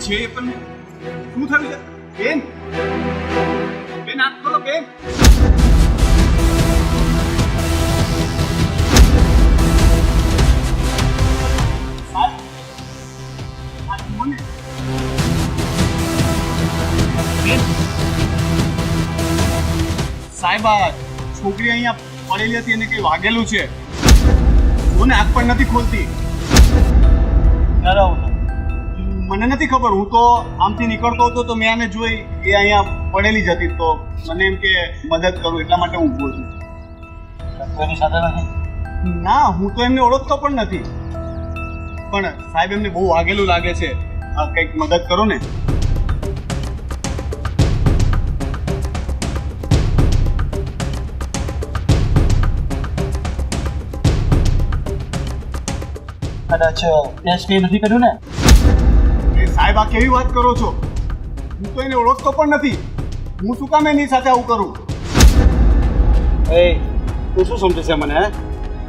છે પણ શું થયું છે બેન? બેન હાથ ખોલો બેન. સાહેબ આ છોકરી અહીંયા પડેલી હતી એને કઈ વાગેલું છે. જોને આંખ પણ નથી ખોલતી. મને નથી ખબર, હું તો આમથી નીકળતો હતો તો મેં આને જોઈ એ અહીંયા પડેલી જ હતી તો મને એમ કે મદદ કરું એટલા માટે હું ઊભો છું. એની સાથે નથી? ના, હું તો એમને ઓળખતો પણ નથી. પણ સાહેબ એમને બહુ વાગેલું લાગે છે, કંઈક મદદ કરો ને. કદાચ ટેસ્ટ કંઈ નથી કર્યું ને? સાહેબ આ કેવી વાત કરો છો? હું તો એને ઓળખતો પણ નથી. હું શું કામ એની સાથે આવું કરું? એ તું શું સમજે છે મને?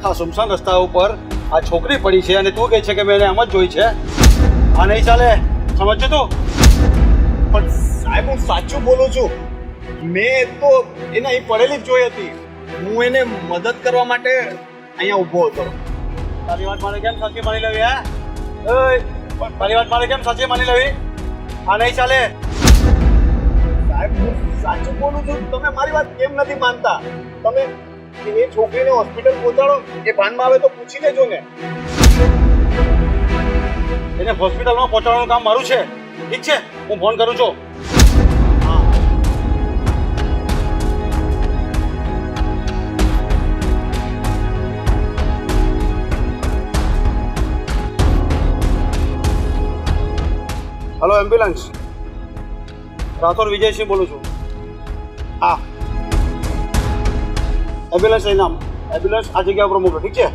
આ સુમસાન રસ્તા ઉપર આ છોકરી પડી છે અને તું કહે છે કે મેં એને આમ જ જોઈ છે. આ નહીં ચાલે, સમજ્યો તું? પણ સાહેબ હું સાચું બોલું છું. મેં તો એને અહીં પડેલી જ જોઈ હતી. હું એને મદદ કરવા માટે અહીંયા ઊભો હતો. તારી વાત મારે કેમ સાચી માની લેવી? હે તારી વાત મારે કેમ સાચી માની લેવી? આ નહીં ચાલે. સાહેબ હું સાચું બોલું છું. તમે મારી વાત કેમ નથી માનતા? તમે એ છોકરીને હોસ્પિટલ પહોંચાડો, એ ભાનમાં આવે તો પૂછી લેજો ને. એને હોસ્પિટલમાં પહોંચાડવાનું કામ મારું છે. ઠીક છે, હું ફોન કરું છું. Hello, ambulance. રાઠોડ વિજયસિંહ બોલું છું. હા, એમ્બ્યુલન્સ લઈને આવો. એમ્બ્યુલન્સ આ જગ્યા ઉપર મોકલો. ઠીક છે?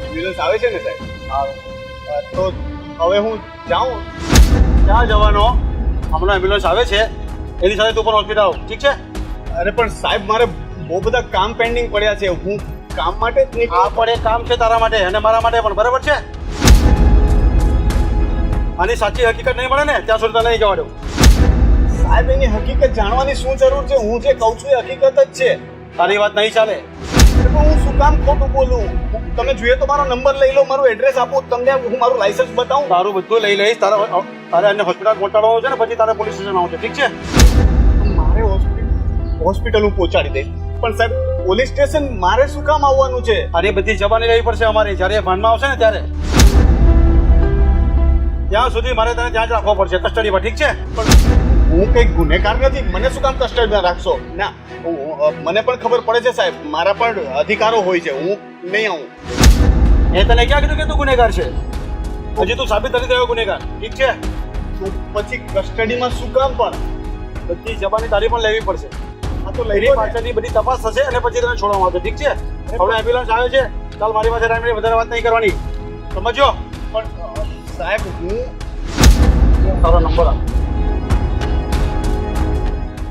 એમ્બ્યુલન્સ આવે છે ને સાહેબ? તો હવે હું જાઉં? ક્યાં જવાનો? હમણાં એમ્બ્યુલન્સ આવે છે, એની સાથે તું પણ હોસ્પિટલ આવ. ઠીક છે? અરે પણ સાહેબ મારે બહુ બધા કામ પેન્ડિંગ પડ્યા છે. હું કામ માટે જ નહીં. આ પણ એક કામ છે તારા માટે અને મારા માટે પણ, બરાબર છે? આની સાચી હકીકત નહીં મળે ને ત્યાં સુધી તને નહીં જવા દઉં. સાહેબ એની હકીકત જાણવાની શું જરૂર છે? હું જે કહું છું એ હકીકત જ છે. તારી વાત નહીં ચાલે. પણ હું શું કામ ખોટું બોલું? તમે જોઈએ તો મારો નંબર લઈ લો, મારું એડ્રેસ આપો, તમને હું મારું લાયસન્સ બતાવું. તારું બધું લઈ લઈશ. તારે એને હોસ્પિટલ પહોંચાડવાનું છે ને પછી તારે પોલીસ સ્ટેશન આવશે. ઠીક છે? મારે હોસ્પિટલ હું પહોંચાડી દઈશ. પણ સાહેબ પોલીસ સ્ટેશન મારે શું કામ આવવાનું છે? અરે બધી જવાની લેવી પડશે અમારી. જ્યારે ભાનમાં આવશે ને ત્યારે ત્યાં સુધી મારે તને ત્યાં જ રાખવો પડશે કસ્ટડીમાં. ઠીક છે? પણ હું કંઈક ગુનેગાર નથી. મને શું કામ કસ્ટડીમાં રાખશો? ના, મને પણ ખબર પડે છે સાહેબ, મારા પણ અધિકારો હોય છે. હું નહીં આવું. એ તને ક્યાં કીધું કે તું ગુનેગાર છે? હજી તું સાબિત નથી થયો ગુનેગાર. ઠીક છે? તો પછી કસ્ટડીમાં શું કામ? પણ બધી જવાની તારી પણ લેવી પડશે. આ તો લઈ એની પાછળની બધી તપાસ થશે અને પછી તને છોડવામાં આવશે. ઠીક છે? હવે એમ્બ્યુલન્સ આવે છે. ચાલ, મારી પાસે ટાઈમ વધારે વાત નહીં કરવાની. સમજ્યો? પણ સાહેબ હું તારો નંબર આપ.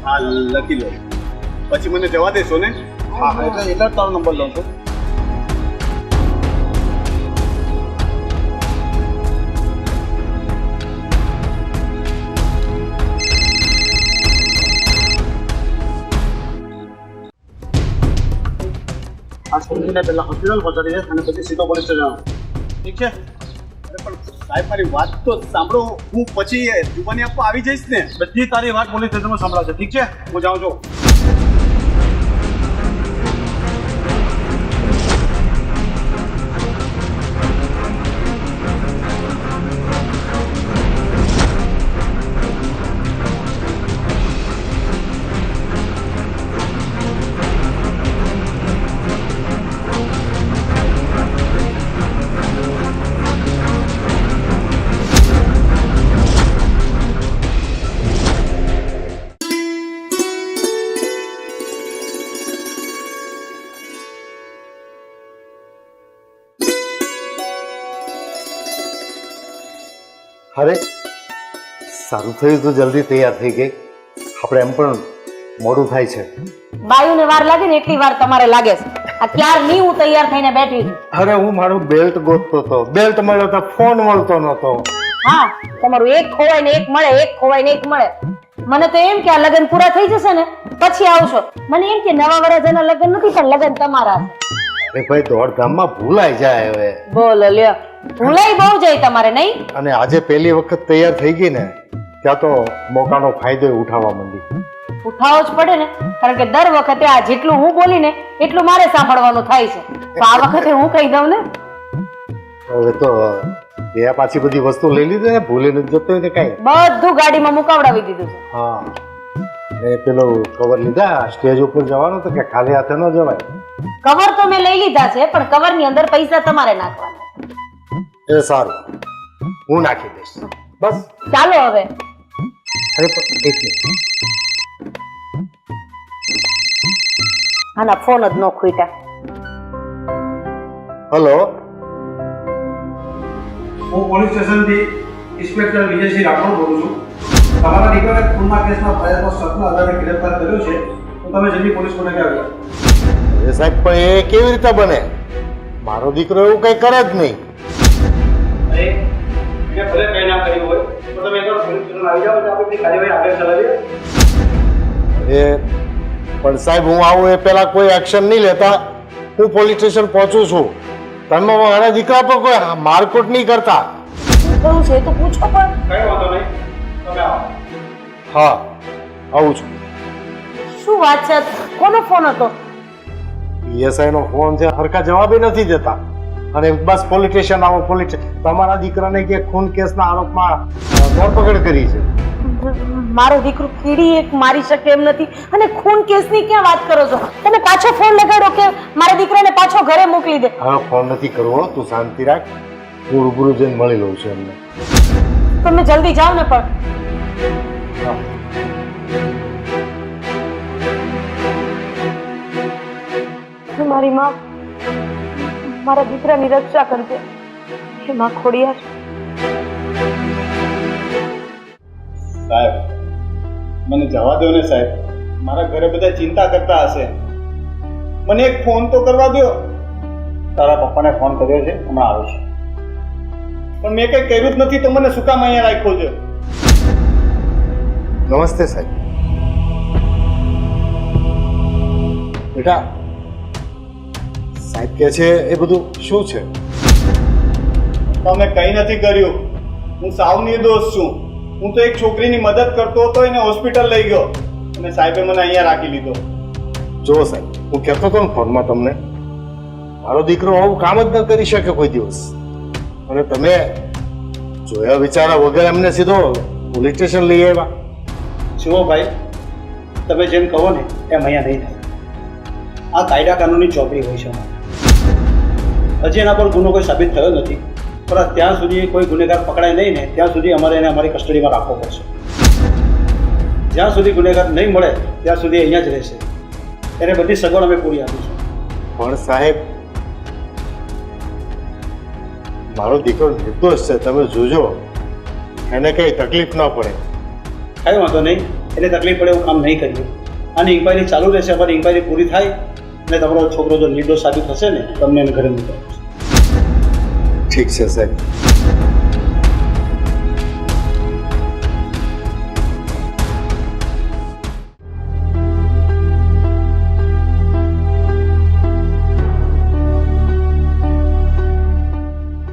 હા લખી લો. પછી મને જવા દેશો ને? હા, એટલે જ તારો નંબર લઉં છું. આ છોકરીને પહેલા હોસ્પિટલ પહોંચાડી દે અને પછી સીધો પોલીસ સ્ટેશન આવો. ઠીક છે? અરે પણ સાહેબ મારી વાત તો સાંભળો. હું પછી જુબાની આપવા આવી જઈશ ને. બધી તારી વાત પોલીસ સ્ટેશનમાં સંભળાશે. ઠીક છે? હું જાઉં છું. અરે સારું થયું તું જલ્દી તૈયાર થઈ ગઈ. આપણે એમ પણ મોડું થાય છે. બાયુને વાર લાગે ને એટલી વાર તમારે લાગે છે. આ ક્યારની હું તૈયાર થઈને બેઠી છું. અરે હું મારું બેલ્ટ ગોતતો હતો, બેલ્ટ મળ્યો તો ફોન મળતો નતો. હા, તમારું એક ખોવાય ને એક મળે, એક ખોવાય ને એક મળે. મને તો એમ કે આ લગ્ન પૂરા થઈ જશે ને પછી આવશો. મને એમ કે નવા વરસના લગ્ન નથી પણ લગ્ન તમારા છે. અરે ભાઈ દોડધામમાં ભૂલાઈ જાય હવે. બોલો લ્યો, ભૂલાઈ બહુ જાય તમારે નહીં? અને આજે પહેલી વખત તૈયાર થઈ ગઈ ને ત્યાં તો મોકાનો ફાયદો ઉઠાવવા માંડી. ઉઠાવો જ પડે ને, કારણ કે દર વખતે આ જેટલું હું બોલી ને એટલું મારે સાંભળવાનું થાય છે. તો આ વખતે હું કહી દઉં ને. હવે તો એ પાછી બધી વસ્તુ લઈ લીધી ને, ભૂલીને જતો ને કઈ. બધું ગાડીમાં મુકાવડાવી દીધું છે. હા, ને પેલો કવર લીધા, સ્ટેજ ઉપર જવાનું તો કે ખાલી હાથે ન જવાય. કવર તો મેં લઈ લીધા છે પણ કવર ની અંદર પૈસા તમારે નાખવાના. એ સારું, હું નાખી દઈશ. બસ ચાલો હવે. અરે પણ એક મિનિટ, આના ફોન જ ન ખૂટ્યા. હલો, હું પોલીસ સ્ટેશનથી ઇન્સ્પેક્ટર વિજયસિંહ રાઠોડ બોલું છું. તમારા દીકરાને ખૂનના કેસમાં ફરિયાદનો શકના આધારે ગ્રેપ્તાર કર્યો છે, તો તમે જલ્દી પોલીસ કોને આવ્યા? એ સાહેબ પણ એ કેવી રીતે બને? મારો દીકરો એવું કઈ કરે જ નહીં. અરે એને ભલે કંઈ ના કર્યું હોય તો તમે એકવાર પોલીસ સ્ટેશન આવી જાઓ તો આપણે કાર્યવાહી આગળ ચલાવીએ. એ પણ સાહેબ હું આવું એ પહેલા કોઈ એક્શન નહીં લેતા. હું પોલીસ સ્ટેશન પહોંચું છું. તમે મારા દીકરા પર કોઈ મારકુટ નહીં કરતા. શું થયું છે તો પૂછો પણ. કંઈ વાંધો નહીં, તમે આવો. હા, આવું છું. શું વાત છે? કોનો ફોન હતો? પીએસઆઈ નો ફોન છે, હરખા જવાબ નથી દેતા. અને બસ પોલીસ સ્ટેશન આવો, પોલીસ સ્ટેશન. તમારા દીકરાને કે ખૂન કેસના આરોપમાં ધરપકડ કરી છે. મારો દીકરો કીડી એક મારી શકે એમ નથી અને ખૂન કેસની ક્યાં વાત કરો છો? તમે પાછો ફોન લગાડો કે મારા દીકરાને પાછો ઘરે મોકલી દે. હવે ફોન નથી કરવો, તું શાંતિ રાખ. હું રૂબરૂ જઈને મળી લઉં છું એમને. તમે જલ્દી જાઓ ને પણ. મારી માં મારા દીકરાની રક્ષા કરજે. હે માં ખોડિયાર. સાહેબ મને જવા દો ને સાહેબ, મારા ઘરે બધા ચિંતા કરતા હશે. મને એક ફોન તો કરવા દો. તારા પપ્પાને ફોન કર્યો છે, હમણાં આવે છે. પણ મેં કઈ કર્યું જ નથી તો મને શું કામ અહીંયા રાખ્યો છે? નમસ્તે સાહેબ. બેટા, સાહેબ કે છે એ બધું શું છે? તમે કઈ નથી કર્યું. હું સાવ નિર્દોષ છું. હું તો એક છોકરીની મદદ કરતો હતો, એને હોસ્પિટલ લઈ ગયો અને સાહેબે મને અહીંયા રાખી લીધો. જો સાહેબ, હું કહેતો હતો ને ફોનમાં તમને, મારો દીકરો આવું કામ જ ન કરી શકે કોઈ દિવસ. અને તમે જોયા વિચારા વગર એમને સીધો પોલીસ સ્ટેશન લઈ આવ્યા. જુઓ ભાઈ, તમે જેમ કહો ને એમ અહીંયા નહીં થાય. આ કાયદા કાનૂની ચોપડી હોય છે. હજી એના પર ગુનો કોઈ સાબિત થયો નથી, પણ ત્યાં સુધી કોઈ ગુનેગાર પકડાય નહીં ને ત્યાં સુધી અમારે એને અમારી કસ્ટડીમાં રાખવો પડશે. જ્યાં સુધી ગુનેગાર નહીં મળે ત્યાં સુધી અહીંયા જ રહેશે. એને બધી સગવડ અમે પૂરી આપીશું. પણ સાહેબ, મારો દીકરો નિર્દોષ છે, તમે જોજો એને કઈ તકલીફ ન પડે. કાંઈ વાંધો નહીં, એને તકલીફ પડે એવું કામ નહીં કરીએ. આની ઇન્ક્વાયરી ચાલુ રહેશે. અમારી ઇન્ક્વાયરી પૂરી થાય અને તમારો છોકરો જો નિર્દોષ સાબિત થશે ને તમને એને ઘરે મૂકવાનો. ઠીક છે સાહેબ.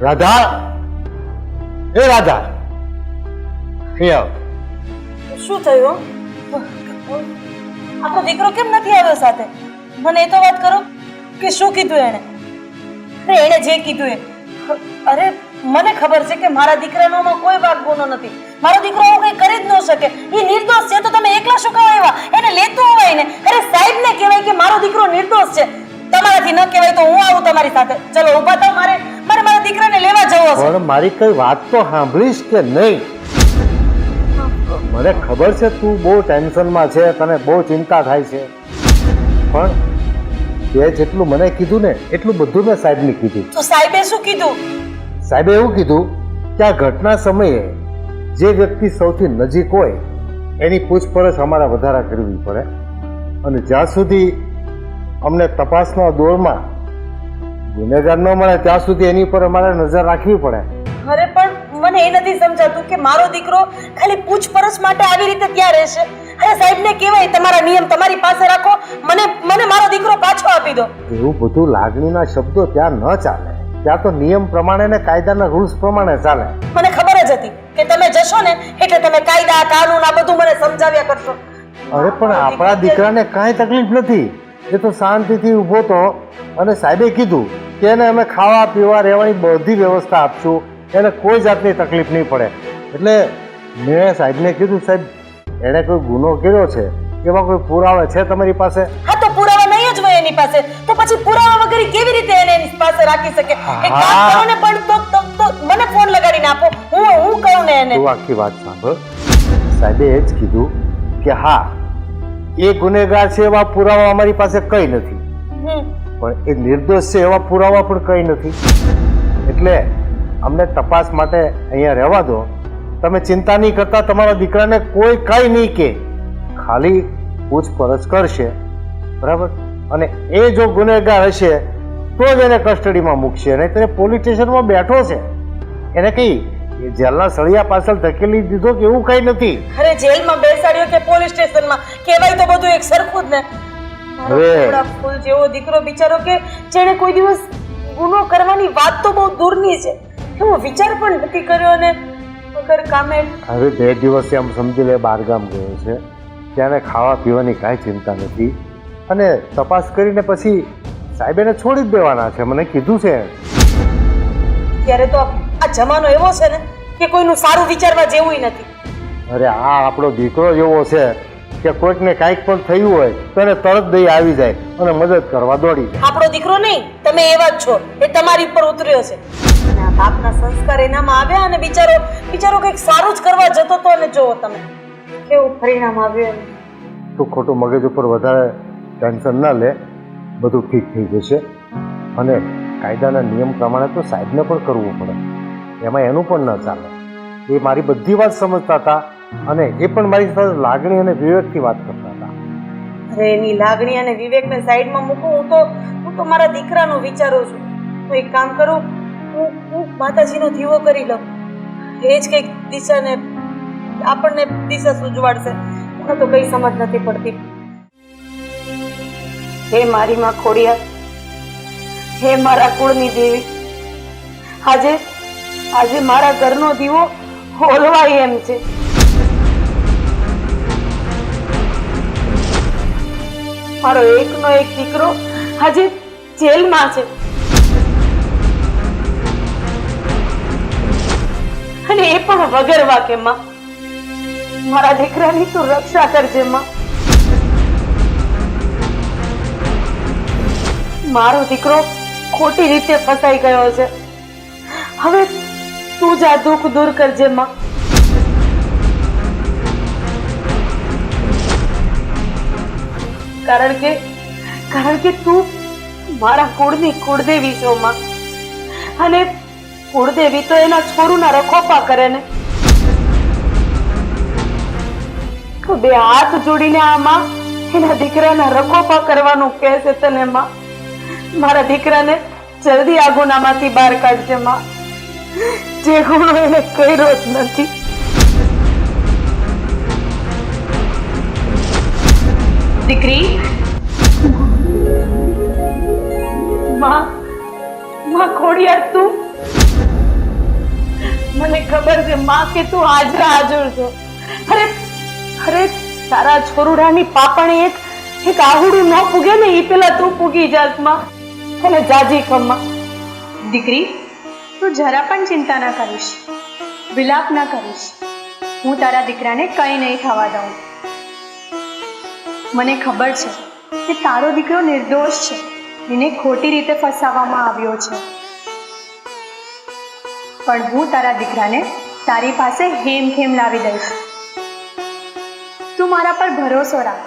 રાધા, એ રાધા, અહીં આવ. શું થયું? આપણો દીકરો કેમ નથી આવ્યો સાથે? મને એ તો વાત કરો કે શું કીધું એણે? એણે જે કીધું એ. અરે મને ખબર છે કે મારા દીકરાનો કોઈ વાક ગુનો નથી. મારો દીકરો આવું કઈ કરી જ ન શકે. એ નિર્દોષ છે તો તમે એકલા શું કામ આવ્યા? એને લેતું હોય ને. અરે સાહેબ ને કહેવાય કે મારો દીકરો નિર્દોષ છે. તમારાથી ન કહેવાય તો હું આવું તમારી સાથે. ચલો ઊભા થાવ, મારે મારા દીકરાને લેવા જવો છે. પણ મારી કઈ વાત તો સાંભળીશ કે નહીં? મને ખબર છે તું બહુ ટેન્શનમાં છે, તને બહુ ચિંતા થાય છે, પણ તે જેટલું મને કીધું ને એટલું બધું મેં સાહેબને કીધું. તો સાહેબે શું કીધું? સાહેબે એવું કીધું કે આ ઘટના સમયે જે વ્યક્તિ સૌથી નજીક હોય એની પૂછપરછ અમારે વધારે કરવી પડે, અને જ્યાં સુધી અમને તપાસના દોરમાં ગુનેગાર ન મળે ત્યાં સુધી એની પર અમારે નજર રાખવી પડે. અરે પણ મને એ નથી સમજાતું કે મારો દીકરો ખાલી પૂછપરછ માટે આવી રીતે ત્યાં રહેશે. અરે સાહેબને કહેવાય તમારા નિયમ તમારી પાસે રાખો, મને મારો દીકરો પાછો આપી દો. એવું બધું લાગણીના શબ્દો ત્યાં ન ચાલે. ત્યાં તો નિયમ પ્રમાણે ને કાયદાના રૂલ્સ પ્રમાણે ચાલે. મને ખબર જ હતી કે તમે જશો ને એટલે તમે કાયદા કાનૂન આ બધું મને સમજાવ્યા કરશો. અરે પણ આપણા દીકરાને કાંઈ તકલીફ નથી. એ તો શાંતિથી ઊભો તો અને સાહેબે કીધું કે એને અમે ખાવા પીવા રહેવાની બધી વ્યવસ્થા આપશું, એને કોઈ જાતની તકલીફ નહીં પડે. એટલે મેં સાહેબને કીધું, સાહેબ એણે કોઈ ગુનો કર્યો છે, એવા કોઈ પુરાવા છે તમારી પાસે? હા તો પુરાવા નહીં જ હોય એની પાસે, તો પછી પુરાવા વગર કેવી રીતે એને એની પાસે રાખી શકે? એક કામ કરો ને, પણ તો મને ફોન લગાડીને આપો, હું કહું ને એને. તું આખી વાત સાંભળ. સાહેબે એ જ કીધું કે હા એ ગુનેગાર છે એવા પુરાવા અમારી પાસે કઈ નથી, પણ એ નિર્દોષ છે એવા પુરાવા પણ કઈ નથી. એટલે અમને તપાસ માટે અહીંયા રહેવા દો. તમે ચિંતા નહીં કરતા, તમારા દીકરાને કોઈ કઈ નહીં કે, ખાલી પૂછપરછ કરશે, બરાબર? અને એ જો ગુનેગાર હશે તો જ એને કસ્ટડીમાં મૂકશે, નહીં તો પોલીસ સ્ટેશનમાં બેઠો છે. એને કઈ જેલના સળિયા પાછળ ધકેલી દીધો કે એવું કઈ નથી. અરે જેલમાં બેસાડ્યો કે પોલીસ સ્ટેશનમાં, કહેવાય તો બધું એક સરખું જ ને. મારો ફૂલ જેવો દીકરો બિચારો કે જેણે કોઈ દિવસ ગુનો કરવાની વાત તો બહુ દૂરની છે, એવો વિચાર પણ નથી કર્યો ને વગર કામે. હવે 2 દિવસથી આમ સમજી લે બહારગામ ગયો છે, ત્યાં ખાવા પીવાની કાંઈ ચિંતા નથી, અને તપાસ કરીને પછી સાહેબેને છોડી જ દેવાના છે, મને કીધું છે. ત્યારે તો આ જમાનો એવો છે ને કે કોઈનું સારું વિચારવા જેવું નથી. અરે આ આપણો દીકરો જેવો છે કે કોઈકને કાંઈક પણ થયું હોય તો એને તરત દઈ આવી જાય અને મદદ કરવા દોડી જાય. આપણો દીકરો નહીં, તમે એવા જ છો, એ તમારી ઉપર ઉતર્યો છે. આ બાપના સંસ્કાર એનામાં આવ્યા અને બિચારો કંઈક સારું જ કરવા જતો હતો અને જુઓ તમે કેવું પરિણામ આવ્યું. તું ખોટું મગજ ઉપર વધારે ટેન્શન ના લે, બધું ઠીક થઈ જશે. અને કાયદાના નિયમ પ્રમાણે તો સાહેબને પણ કરવું પડે, એમાં એનું પણ ન ચાલે. એ મારી બધી વાત સમજતા હતા અને એ પણ મારી સાથે લાગણી અને વિવેકથી વાત કરતા હતા. અરે એની લાગણી અને વિવેકને સાઈડમાં મૂકું, હું તો મારા દીકરાનું વિચારું છું. હું એક કામ કરું, હું માતાજીનો દીવો કરી લઉં, એ જ કંઈક દિશાને આપણને દિશા સૂચવાડશે. મને તો કઈ સમજ નથી પડતી. હે મારી માં ખોડિયાર, હે મારા કુળની દેવી, આજે મારા ઘરનો દીવો હોલવાય એમ છે. મારો એકનો એક દીકરો આજે જેલમાં છે અને એ પણ વગર વાકે. માં, મારા દીકરાની તું રક્ષા કરજે માં. મારો દીકરો ખોટી રીતે ફસાઈ ગયો છે, હવે તું જ આ દુઃખ દૂર કરજે માં. કારણ કે તું મારા કુળની કુળદેવી છો માં, અને કુળદેવી તો એના છોરુના રખોપા કરે ને. તો 2 હાથ જોડીને આ માં એના દીકરાના રખોપા કરવાનું કહે છે તને માં. મારા દીકરાને જલ્દી આ ગુનામાંથી બહાર કાઢજે માં, જે ગુનો એને કર્યો જ નથી. દીકરી, માં ખોડિયાર, તું, મને ખબર છે માં કે તું હાજર છો. અરે તારા છોરુડાની પાપણે એક આહુડું ન પૂગે ને એ પેલા તું પૂગી જાત માં, અને જાજી ખમ્મા. દીકરી, તું જરા પણ ચિંતા ના કરીશ, વિલાપ ના કરીશ. હું તારા દીકરાને કંઈ નહીં થવા દઉં. મને ખબર છે કે તારો દીકરો નિર્દોષ છે, એને ખોટી રીતે ફસાવવામાં આવ્યો છે, પણ હું તારા દીકરાને તારી પાસે હેમખેમ લાવી દઈશ. તું મારા પર ભરોસો રાખ.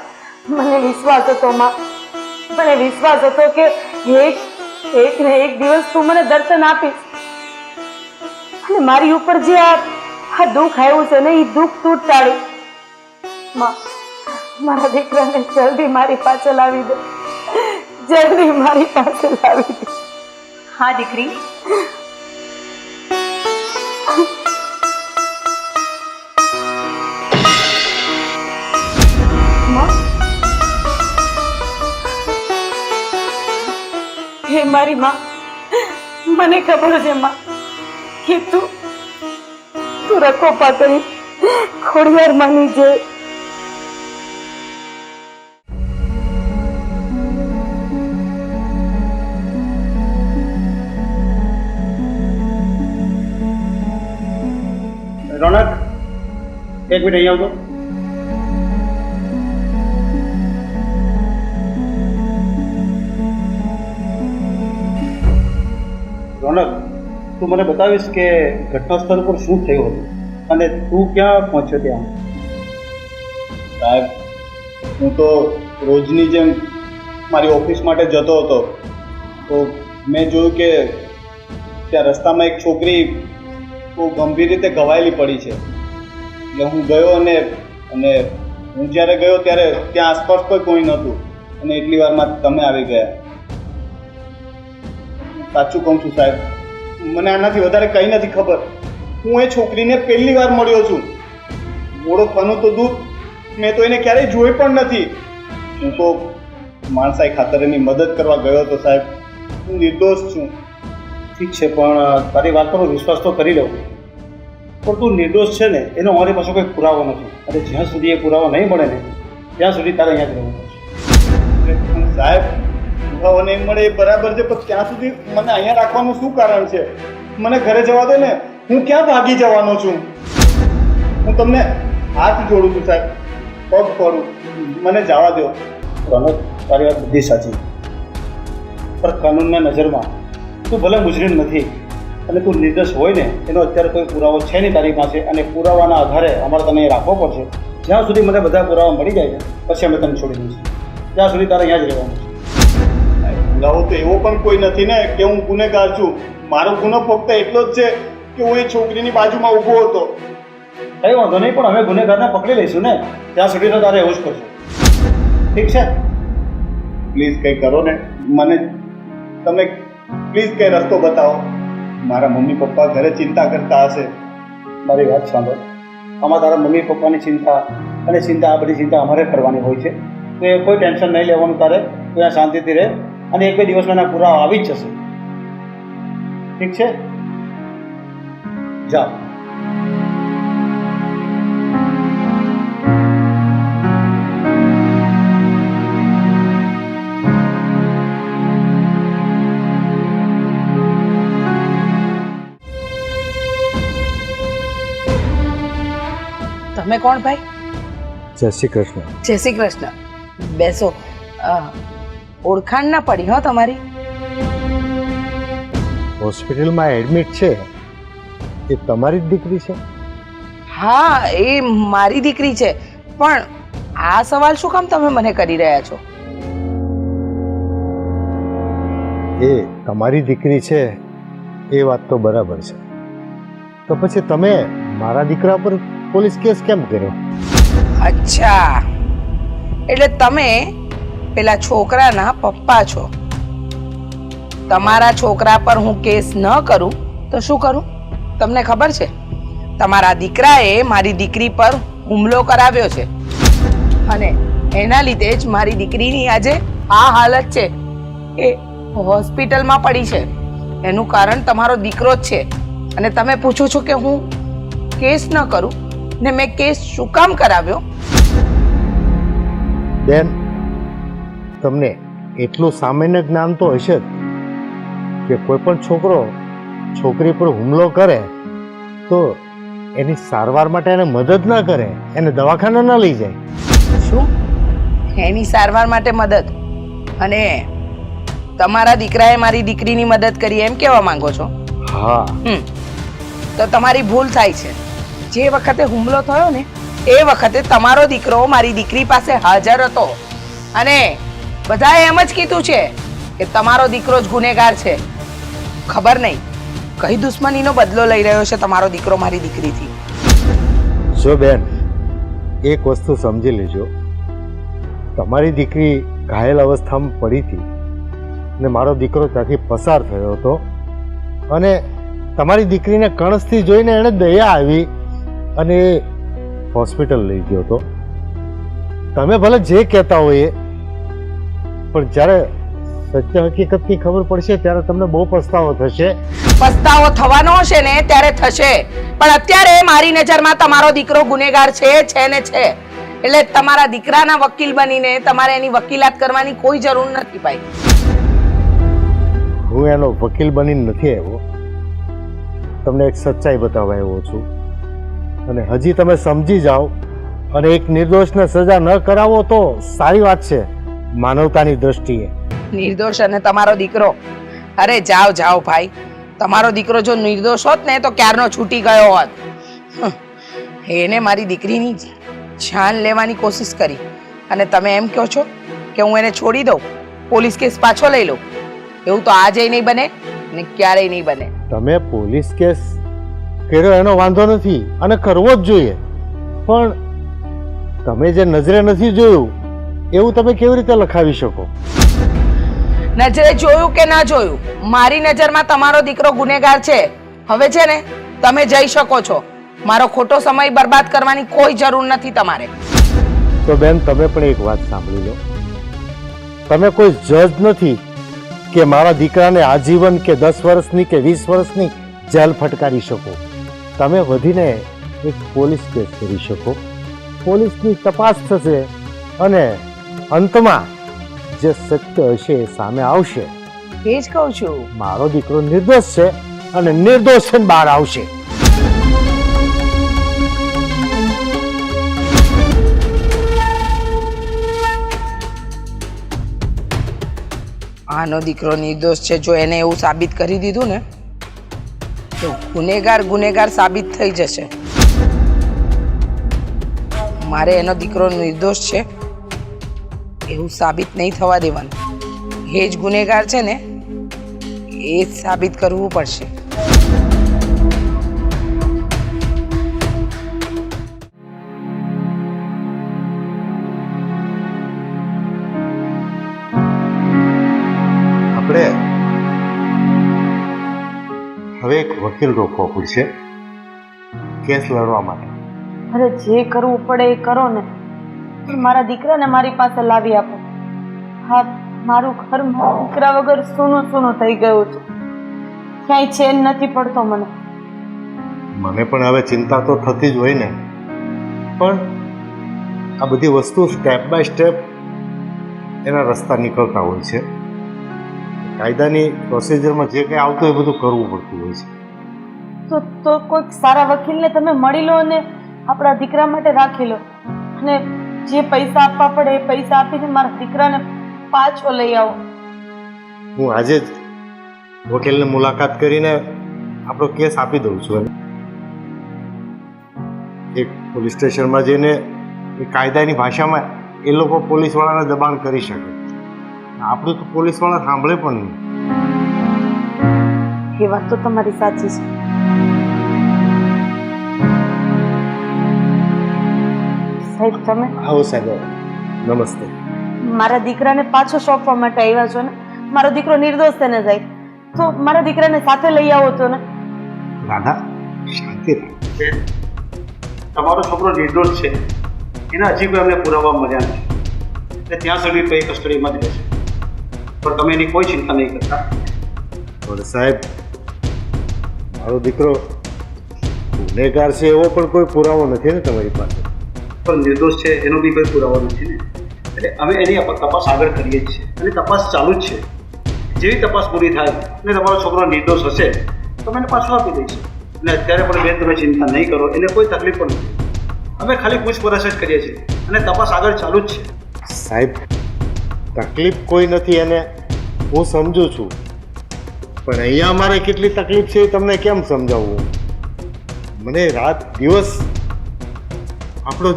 મને વિશ્વાસ હતો માં, મને વિશ્વાસ હતો કે એક ને એક દિવસ તું મને દર્શન આપીશ, અને મારી ઉપર જે આ દુઃખ આવ્યું છે ને એ દુઃખ તું ટાળી. માં, મારા દીકરાને જલ્દી મારી પાસે લાવી દે, જલ્દી મારી પાસે લાવી દે. હા દીકરી. હે મારી માં, મને ખબર છે માં કે તું રકોપા કરી ખોડિયાર માની જે રોનક, એક મિનિટ અહીં આવતો. રોનક, તું મને બતાવીશ કે ઘટના સ્થળ પર શું થયું હતું અને તું ક્યાં પહોંચ્યો ત્યાં? સાહેબ, હું તો રોજની જેમ મારી ઓફિસ માટે જતો હતો તો મેં જોયું કે ત્યાં રસ્તામાં એક છોકરી બહુ ગંભીર રીતે ઘવાયેલી પડી છે. એટલે હું ગયો અને હું જ્યારે ગયો ત્યારે ત્યાં આસપાસ કોઈ નહોતું અને એટલી વારમાં તમે આવી ગયા. સાચું કહું છું સાહેબ, મને આનાથી વધારે કંઈ નથી ખબર. હું એ છોકરીને પહેલી વાર મળ્યો છું. ઓળખવાનું તો દૂર, મેં તો એને ક્યારેય જોઈ પણ નથી. હું તો માણસાઈ ખાતર એની મદદ કરવા ગયો હતો સાહેબ. હું નિર્દોષ છું. ઠીક છે, પણ તારી વાત પર હું વિશ્વાસ તો કરી લઉં, પણ તું નિર્દોષ છે ને એનો અમારી પાસે કોઈ પુરાવો નથી, અને જ્યાં સુધી એ પુરાવો નહીં મળે ને ત્યાં સુધી તારે અહીંયા જ રહેવું પડશે. સાહેબ, પુરાવો નહીં મળે એ બરાબર છે, પણ ત્યાં સુધી મને અહીંયા રાખવાનું શું કારણ છે? મને ઘરે જવા દો ને, હું ક્યાં ભાગી જવાનો છું? હું તમને હાથ જોડું છું સાહેબ, પગ પડું, મને જવા દો. રોનક, તારી વાત બધી સાચી, પણ કાનૂનના નજરમાં તું ભલે મુજરિમ નથી અને તું નિર્દોષ હોય ને એનો અત્યારે કોઈ પુરાવો છે નહીં તારી પાસે, અને પુરાવાના આધારે અમારે તને રાખવો પડશે. જ્યાં સુધી મને બધા પુરાવા મળી જાય છે પછી અમે તને છોડી દઈશું. ત્યાં સુધી તારે અહીંયા જ રહેવાનું છે. પુરાવો તો એવો પણ કોઈ નથી ને કે હું ગુનેગાર છું. મારો ગુનો ફક્ત એટલો જ છે કે હું એ છોકરીની બાજુમાં ઊભો હતો. કંઈ વાંધો નહીં, પણ અમે ગુનેગારને પકડી લઈશું ને, ત્યાં સુધી તો તારે એવું જ કરશું. ઠીક છે? પ્લીઝ કંઈ કરો ને, મને તમે પ્લીઝ કંઈ રસ્તો બતાવો. મારા મમ્મી પપ્પા ઘરે ચિંતા કરતા હશે. મારી વાત સાંભળ, આમાં તારા મમ્મી પપ્પાની ચિંતા અને આ બધી ચિંતા અમારે કરવાની હોય છે. તો એ કોઈ ટેન્શન નહીં લેવાનું તારે. તું ત્યાં શાંતિથી રહે અને એક બે દિવસમાં એના પુરાવા આવી જ જશે. ઠીક છે? જા. તમે કોણ ભાઈ? જય શ્રી કૃષ્ણ. જય શ્રી કૃષ્ણ. બેસો. ઓળખાણ ના પડી હો તમારી? હોસ્પિટલમાં એડમિટ છે એ તમારી જ દીકરી છે? હા, એ મારી દીકરી છે, પણ આ સવાલ શું કામ તમે મને કરી રહ્યા છો? એ તમારી દીકરી છે એ વાત તો બરાબર છે, તો પછી તમે મારા દીકરા પર પોલીસ કેસ કેમ કર્યો? અચ્છા, એટલે તમે પેલા છોકરાના પપ્પા છો. તમારા છોકરા પર હું કેસ ન કરું તો શું કરું? તમને ખબર છે, તમારા દીકરાએ મારી દીકરી પર હુમલો કરાવ્યો છે અને એના લીધે જ મારી દીકરીની આજે આ હાલત છે. એ હોસ્પિટલમાં પડી છે. એનું કારણ તમારો દીકરો જ છે. અને તમે પૂછો છો કે હું કેસ ન કરું, ને મેં કેસ શું કામ કરાવ્યો? બેન, તમને એટલું સામાન્ય જ્ઞાન તો હશે જ કે કોઈ પણ છોકરો છોકરી પર હુમલો કરે તો એની સારવાર માટે એને મદદ ના કરે, એને દવાખાને ના લઈ જાય. શું? એની સારવાર માટે મદદ? અને તમારા દીકરાએ મારી દીકરીની મદદ કરી એમ કહેવા માંગો છો? હા. તો તમારી ભૂલ થાય છે. જે વખતે હુમલો થયો ને એ વખતે તમારો દીકરો મારી દીકરી પાસે હાજર હતો અને બધાએ એમ જ કીધું છે કે તમારો દીકરો જ ગુનેગાર છે. ખબર નહીં કઈ દુશ્મનીનો બદલો લઈ રહ્યો છે તમારો દીકરો મારી દીકરીથી. જો બેન, એક વસ્તુ સમજી લેજો, તમારી દીકરી ઘાયલ અવસ્થામાં પડી હતી ને મારો દીકરો ત્યાંથી પસાર થયો હતો અને તમારી દીકરીને કણસથી જોઈને એણે દયા આવી અને એ હોસ્પિટલ લઈ ગયો હતો. તમે ભલે જે કહેતા હોય પણ જ્યારે સત્ય હકીકતની ખબર પડશે ત્યારે તમને બહુ પસ્તાવો થશે. પસ્તાવો થવાનો હશે ને ત્યારે થશે, પણ અત્યારે મારી નજરમાં તમારો દીકરો ગુનેગાર છે ને છે. એટલે તમારા દીકરાના વકીલ બનીને તમારે એની વકીલાત કરવાની કોઈ જરૂર નથી ભાઈ. હું એનો વકીલ બનીને નથી આવ્યો, તમને એક સચ્ચાઈ બતાવવા આવ્યો છું. અને હજી તમે સમજી જાઓ અને એક નિર્દોષને સજા ન કરાવો તો સારી વાત છે માનવતાની દ્રષ્ટિએ. નિર્દોષ અને તમારો દીકરો, અરે જાઓ જાઓ ભાઈ. તમારો દીકરો જો નિર્દોષ હોત ને તો ક્યારનો છૂટી ગયો હોત. એને મારી દીકરીની જાન લેવાની કોશિશ કરી અને તમે એમ કહો છો કે હું એને છોડી દઉં, પોલીસ કેસ પાછો લઈ લઉં. એવું તો આજે નહીં બને ને ક્યારેય નહીં બને. તમે પોલીસ કેસ કર્યો એનો વાંધો નથી અને કરવો જ જોઈએ, પણ તમે જે નજરે નથી જોયું એવું તમે કેવી રીતે લખાવી શકો? નજરે જોયું કે ના જોયું, મારી નજરમાં તમારો દીકરો ગુનેગાર છે. હવે છે ને તમે જઈ શકો છો. મારો ખોટો સમય બરબાદ કરવાની કોઈ જરૂર નથી તમારે. તો બેન તમે પણ એક વાત સાંભળી લો, તમે કોઈ જજ નથી કે મારા દીકરાને આજીવન કે 10 વર્ષની કે 20 વર્ષની જેલ ફટકારી શકો. તમે વધીને એક પોલીસ કેસ કરી શકો, પોલીસની તપાસ થશે અને અંતમાં જે સત્ય હશે એ સામે આવશે. એ જ કહું છું. મારો દીકરો નિર્દોષ છે અને નિર્દોષ થઈને બહાર આવશે. આનો દીકરો નિર્દોષ છે, જો એને એવું સાબિત કરી દીધું ને તો ગુનેગાર સાબિત થઈ જશે. મારે એનો દીકરો નિર્દોષ છે એવું સાબિત નહીં થવા દેવાનું. એ જ ગુનેગાર છે ને એ જ સાબિત કરવું પડશે. આપણે હવે એક વકીલ રોકવો પડશે કેસ લડવા માટે. અરે જે કરવું પડે એ કરો ને, પણ મારા દીકરાને મારી પાસે લાવી આપો. હા, મારું ઘર મારા દીકરા વગર સૂનું સૂનું થઈ ગયું છે. ક્યાંય ચેન નથી પડતો મને. મને પણ હવે ચિંતા તો થતી જ હોય ને, પણ આ બધી વસ્તુ સ્ટેપ બાય સ્ટેપ એના રસ્તા નીકળતા હોય છે. કાયદાની પ્રોસિજરમાં જે કંઈ આવતું એ બધું કરવું પડતું હોય છે. તો કોઈક સારા વકીલને તમે મળી લો અને આપણા દીકરા માટે રાખી લો, અને જે પૈસા આપવા પડે એ પૈસા આપીને મારા દીકરાને પાછો લઈ આવો. હું આજે જ વકીલને મુલાકાત કરીને આપણો કેસ આપી દઉં છું. એક પોલીસ સ્ટેશનમાં જઈને એ કાયદાની ભાષામાં એ લોકો પોલીસવાળાને દબાણ કરી શકે. આપણું તો પોલીસવાળા સાંભળે પણ નહીં. એ વાત તો તમારી સાચી છે. સાહેબ તમે આવો સાહેબ, નમસ્તે. મારા દીકરાને પાછો સોંપવા માટે આવ્યા છો ને? મારો દીકરો નિર્દોષ થઈને જાય તો મારા દીકરાને સાથે લઈ આવો તો ને. રાધા શાંતિ રાખ. તમારો છોકરો નિર્દોષ છે, એના હજી કોઈ અમને પુરાવા મળ્યા નથી, એટલે ત્યાં સુધી તો એ કસ્ટડીમાં જ રહેશે. પણ તમે એની કોઈ ચિંતા નહીં કરતા. પણ સાહેબ, મારો દીકરો ગુનેગાર છે એવો પણ કોઈ પુરાવો નથી ને તમારી પાસે? પણ નિર્દોષ છે એનો બી કોઈ પુરાવો નથી ને, એટલે અમે એની તપાસ આગળ કરીએ જ છીએ અને તપાસ ચાલુ જ છે. જેવી તપાસ પૂરી થાય અને તમારો છોકરો નિર્દોષ હશે તો અમે એને પાછો આપી દઈશું. અને અત્યારે પણ બેન તમે ચિંતા નહીં કરો, એને કોઈ તકલીફ પણ નથી. અમે ખાલી પૂછપરછ જ કરીએ છીએ અને તપાસ આગળ ચાલુ જ છે. સાહેબ, તકલીફ કોઈ નથી એને હું સમજુ છું, પણ અહીંયા અમારે કેટલી તકલીફ છે એ તમને કેમ સમજાવવું? મને રાત દિવસ આપણો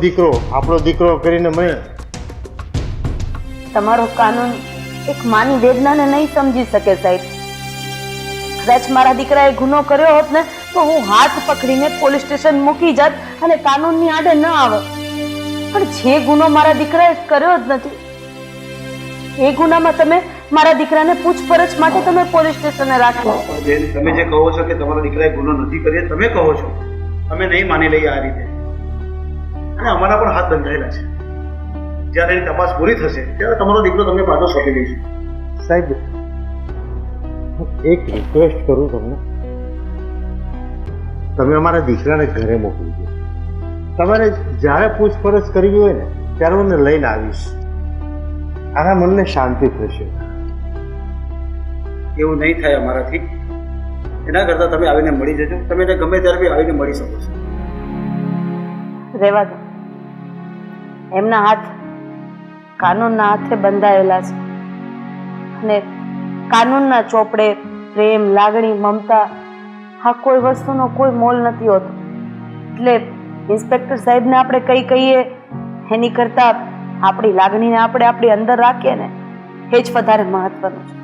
દીકરો કરીને મને તમારો કાનૂન એક માની વેદનાને નહીં સમજી શકે સાહેબ. કદાચ મારા દીકરાએ ગુનો કર્યો હોત ને તો હું હાથ પકડીને પોલીસ સ્ટેશન મૂકી જાત અને કાનૂનની આડે ન આવે. પણ જે ગુનો મારા દીકરાએ કર્યો જ નથી એ ગુનામાં તમે મારા દીકરાને પૂછપરછ માટે તમે પોલીસ સ્ટેશને રાખ્યો. બેન, તમે જે કહો છો કે તમારા દીકરાએ ગુનો નથી કર્યો, તમે કહો છો, અમે નહીં માની લઈએ આ રીતે. અને અમારા પણ હાથ બંધાયેલા છે. જ્યારે એની તપાસ પૂરી થશે ત્યારે તમારો દીકરો તમને પાછો સોંપી દઈશું. સાહેબ એક રિક્વેસ્ટ કરું તમને, તમે અમારા દીકરાને ઘરે મોકલી દો. તમારે જ્યારે પૂછપરછ કરવી હોય ને ત્યારે હું એને લઈને આવીશ. આના મનને શાંતિ થશે. એવું નહીં થાય અમારાથી. એના કરતાં તમે આવીને મળી જજો. તમે એને ગમે ત્યારે બી આવીને મળી શકો છો. રહેવા દો. એમના હાથ કાનૂનના હાથે બંધાયેલા છે અને કાનૂનના ચોપડે પ્રેમ, લાગણી, મમતા આ કોઈ વસ્તુનો કોઈ મોલ નથી હોતો. એટલે ઇન્સ્પેક્ટર સાહેબને આપણે કઈ કહીએ એની કરતાં આપણી લાગણીને આપણે આપણી અંદર રાખીએ ને એ જ વધારે મહત્વનું છે.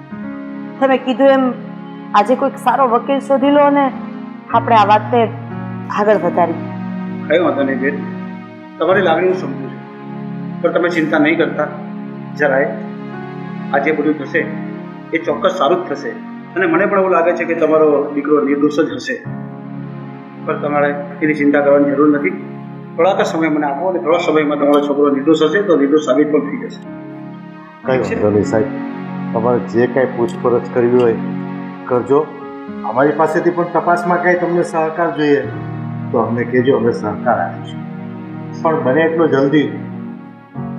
તમે કીધું એમ આજે કોઈક સારો વકીલ શોધી લો અને આપણે આ વાતને આગળ વધારીએ. કઈ વાંધો નહીં બેન, તમારી લાગણી હું સમજુ છું, પણ તમે ચિંતા નહીં કરતા જરાય. આ જે બધું થશે એ ચોક્કસ સારું જ થશે. અને મને પણ એવું લાગે છે કે તમારો દીકરો નિર્દોષ જ હશે. પણ તમારે એની ચિંતા કરવાની જરૂર નથી. થોડાક સમય મને આપો અને થોડા સમયમાં તમારો છોકરો નિર્દોષ હશે તો નિર્દોષ સાબિત પણ થઈ જશે. કઈ વાંધો નહીં સાહેબ, તમારે જે કાંઈ પૂછપરછ કરવી હોય કરજો. અમારી પાસેથી પણ તપાસમાં કાંઈ તમને સહકાર જોઈએ તો અમને કહેજો, અમે સહકાર આપીશું. પણ બને એટલો જલ્દી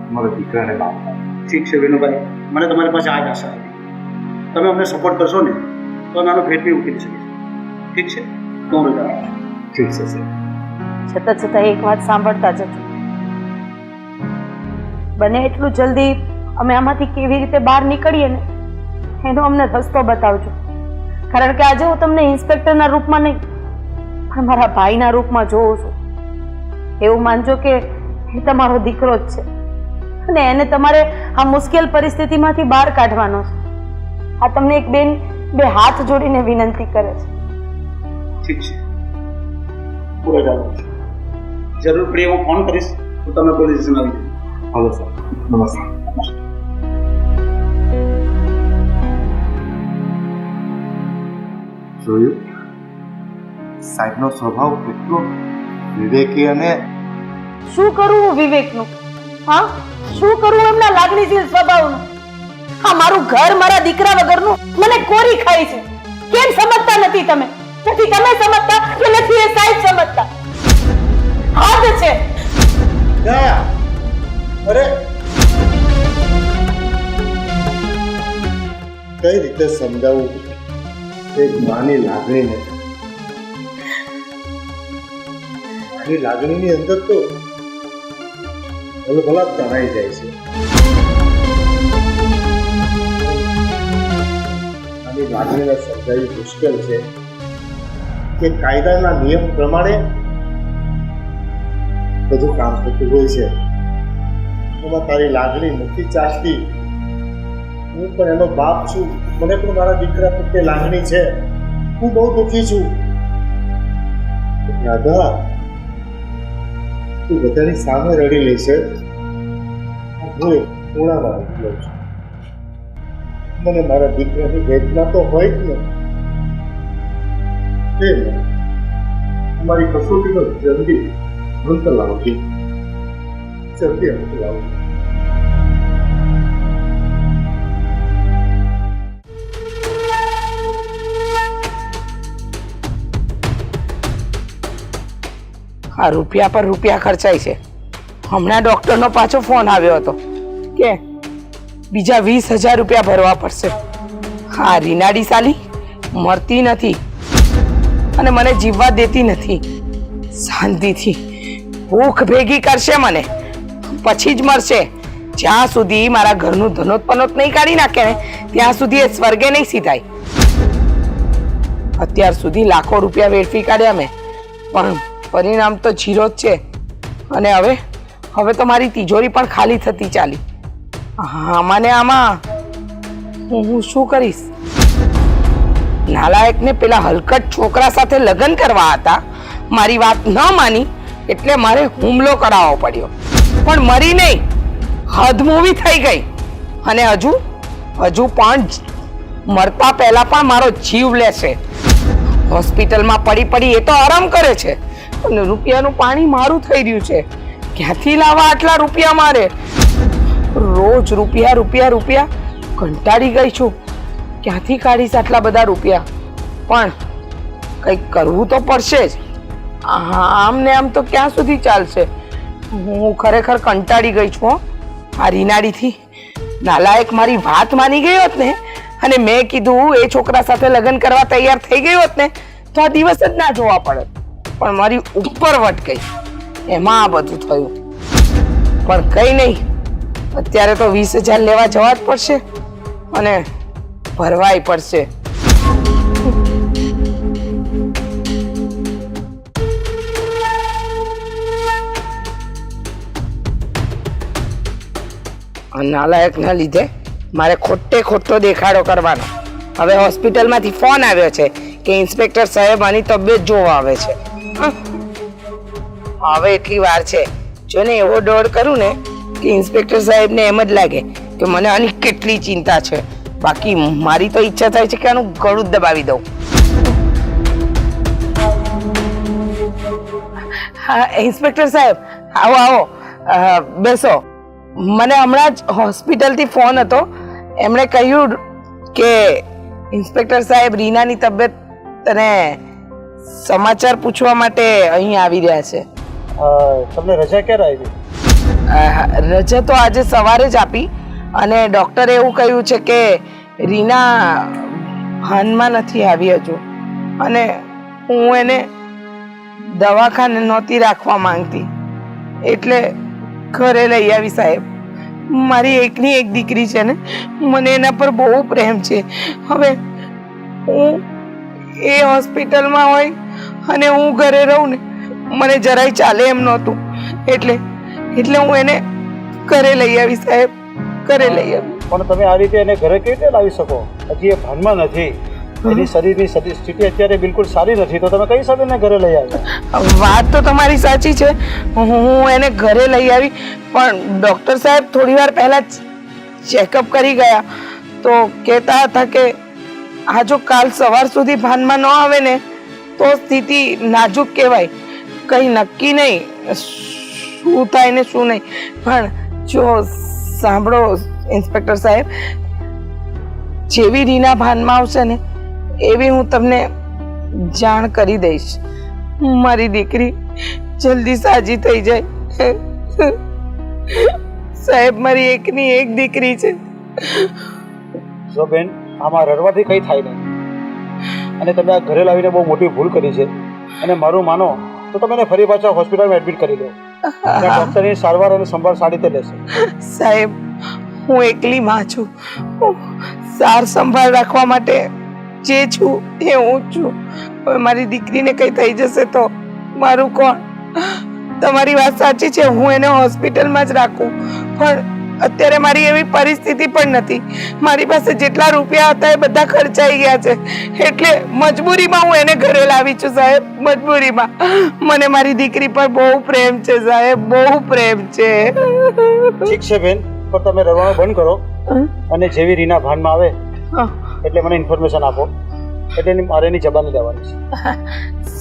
અમારા દીકરાને લાવો. ઠીક છે વિનુભાઈ, મને તમારી પાસે આ જ આશા હતી. તમે અમને સપોર્ટ કરશો ને તો નાનો ભેટ બી ઉકેલી શકીશ. ઠીક છે, તો હું રજા આપું છું. ઠીક છે સાહેબ. છતાં છતાં એક વાત સાંભળતા જજો. બને એટલું જલ્દી અમે આમાંથી કેવી રીતે બહાર નીકળીએ ને એનો અમને રસ્તો બતાવજો. કારણ કે આજે હું તમને ઇન્સ્પેક્ટરના રૂપમાં નહીં પણ મારા ભાઈના રૂપમાં જોઉં છું. એવું માનજો કે એ તમારો દીકરો જ છે અને એને તમારે આ મુશ્કેલ પરિસ્થિતિમાંથી બહાર કાઢવાનો છે. આ તમને એક બેન બે હાથ જોડીને વિનંતી કરે છે. ઠીક છે, હું રજા આપું છું. જરૂર પડે હું ફોન કરીશ તો તમે પોલીસ સ્ટેશન આવી જજો. હલો સર, નમસ્તે. જોયું સાહેબનો સ્વભાવ કેટલો વિવેકી અને શું કરું હું વિવેકનું? હા, શું કરું એમના લાગણીશીલ સ્વભાવનું? હા, મારું ઘર મારા દીકરા વગરનું મને કોરી ખાય છે. કેમ સમજતા નથી તમે? નથી તમે સમજતા કે નથી એ સાહેબ સમજતા? હાથ છે. અરે કઈ રીતે સમજાવું એક માની લાગણીને? માની લાગણીની અંદર તો ભલા તણાઈ જાય છે. આની લાગણીને સમજાવવી મુશ્કેલ છે કે કાયદાના નિયમ પ્રમાણે બધું કામ થતું હોય છે. એમાં તારી લાગણી નથી ચાચતી. હું પણ એનો બાપ છું. મને પણ મારા દીકરા પ્રત્યે લાગણી છે. હું બહુ દુઃખી છું. રાધા, તું બધાની સામે રડી લેશે. હું ખૂણામાં ઉભો છું. મને મારા દીકરાની વેદના તો હોય જ ને. અમારી કસોટીનો જલ્દી અંત લાવજો. જલ્દી અંત લાવજો. આ રૂપિયા પર રૂપિયા ખર્ચાય છે. હમણાં ડોક્ટરનો પાછો ફોન આવ્યો હતો કે બીજા 20,000 રૂપિયા ભરવા પડશે. હા, રીનાડી સાલી મરતી નથી અને મને જીવવા દેતી નથી. શાંતિથી ભૂખ ભેગી કરશે મને, પછી જ મરશે. જ્યાં સુધી મારા ઘરનું ધનોતપનોત નહીં કાઢી નાખે ને ત્યાં સુધી એ સ્વર્ગે નહીં સીધાય. અત્યાર સુધી લાખો રૂપિયા વેડફી કાઢ્યા મેં, પણ પરિણામ તો જીરો જ છે. અને હવે તો મારી તિજોરી પણ ખાલી થતી ચાલી. આમાં હું શું કરીશ? નાલાયકને પેલા હલકટ છોકરા સાથે લગ્ન કરવા હતા. મારી વાત ન માની એટલે મારે હુમલો કરાવવો પડ્યો. પણ મરી નહીં, હદમૂવી થઈ ગઈ. અને હજુ હજુ પણ મરતા પહેલા પણ મારો જીવ લેશે. હોસ્પિટલમાં પડી પડી એ તો આરામ કરે છે, અને રૂપિયાનું પાણી મારું થઈ રહ્યું છે. ક્યાંથી લાવવા આટલા રૂપિયા મારે? રોજ રૂપિયા રૂપિયા રૂપિયા કંટાળી ગઈ છું. ક્યાંથી કાઢીશ આટલા બધા રૂપિયા? પણ કંઈક કરવું તો પડશે જ. આમ ને આમ તો ક્યાં સુધી ચાલશે? હું ખરેખર કંટાળી ગઈ છું હો. આ રીનાડીથી નાલાયક મારી વાત માની ગઈ હોત ને, અને મેં કીધું એ છોકરા સાથે લગ્ન કરવા તૈયાર થઈ ગઈ હોત ને, તો આ દિવસ જ ના જોવા પડે. પણ મારી ઉપર વટ ગઈ, એમાં આ બધું થયું. પણ કઈ નહીં, અત્યારે તો 20,000 લેવા જવા જ પડશે અને ભરવાય પડશે. નાલાયકના લીધે મારે ખોટો દેખાડો કરવાનો. હવે હોસ્પિટલમાંથી ફોન આવ્યો છે કે ઇન્સ્પેક્ટર સાહેબ આની તબિયત જોવા આવે છે. હવે એટલી વાર છે. જો ને એવો દોડ કરું ને કે ઇન્સ્પેક્ટર સાહેબને એમ જ લાગે કે મને આની કેટલી ચિંતા છે. બાકી મારી તો ઈચ્છા થાય છે કે આનું ગળું જ દબાવી દઉં. હા ઇન્સ્પેક્ટર સાહેબ, આવો આવો, બેસો. મને હમણાં જ હોસ્પિટલથી ફોન હતો. એમણે કહ્યું કે ઇન્સ્પેક્ટર સાહેબ રીનાની તબિયત અને સમાચાર પૂછવા માટે અહીં આવી રહ્યા છે. તમને રજા ક્યારે આવી? રજા તો આજે સવારે જ આપી, અને ડૉક્ટરે એવું કહ્યું છે કે રીના ભાનમાં નથી આવી હજુ, અને હું એને દવાખાને નહોતી રાખવા માંગતી, એટલે ઘરે લઈ આવી. સાહેબ, મારી એકની એક દીકરી છે ને, મને એના પર બહુ પ્રેમ છે. હવે હું એ હોસ્પિટલમાં હોય અને હું ઘરે રહું ને, મને જરાય ચાલે એમ નહોતું. એટલે હું એને ઘરે લઈ આવી. સાહેબ, ઘરે લઈ આવી. પણ તમે આ રીતે એને ઘરે કેવી રીતે લાવી શકો? હજી એ ભાનમાં નથી, એની શરીરની સ્થિતિ અત્યારે બિલકુલ સારી નથી, તો તમે કઈ હિસાબે એને ઘરે લઈ આવ્યા? વાત તો તમારી સાચી છે, હું એને ઘરે લઈ આવી, પણ ડૉક્ટર સાહેબ થોડી વાર પહેલા ચેકઅપ કરી ગયા તો કહેતા હતા કે આ જો કાલ સવાર સુધી ભાનમાં ન આવે ને તો સ્થિતિ નાજુક કહેવાય. કંઈ નક્કી નહીં શું થાય ને શું નહીં. પણ જો સાંભળો ઇન્સ્પેક્ટર સાહેબ, જેવી રીના ભાનમાં આવશે ને એવી હું તમને જાણ કરી દઈશ. મારી દીકરી જલ્દી સાજી થઈ જાય. સાહેબ, મારી એકની એક દીકરી છે. જો બેન, આમાં રડવાથી કંઈ થાય નહીં, અને તમે આ ઘરે લાવીને બહુ મોટી ભૂલ કરી છે. અને મારું માનો તો તમે એને ફરી પાછા હોસ્પિટલમાં એડમિટ કરી લો. ડૉક્ટરની સારવાર અને સંભાળ સારી રીતે લેશે. સાહેબ, હું એકલી માં છું. સાર સંભાળ રાખવા માટે જે છું એ હું છું. હવે મારી દીકરીને કંઈ થઈ જશે તો મારું કોણ? તમારી વાત સાચી છે, હું એને હોસ્પિટલમાં જ રાખું, પણ અત્યારે મારી એવી પરિસ્થિતિ પણ નથી. મારી પાસે જેટલા રૂપિયા હતા એ બધા ખર્ચાઈ ગયા છે, એટલે મજબૂરીમાં હું એને ઘરે લાવી છું. સાહેબ, મજબૂરીમાં. મને મારી દીકરી પર બહુ પ્રેમ છે સાહેબ, બહુ પ્રેમ છે. ઠીક છે બેન, પણ તમે રડવાનું બંધ કરો, અને જેવી રીના ભાનમાં આવે એટલે મને ઇન્ફોર્મેશન આપો, એટલે મારે એની જબાની લેવાની છે.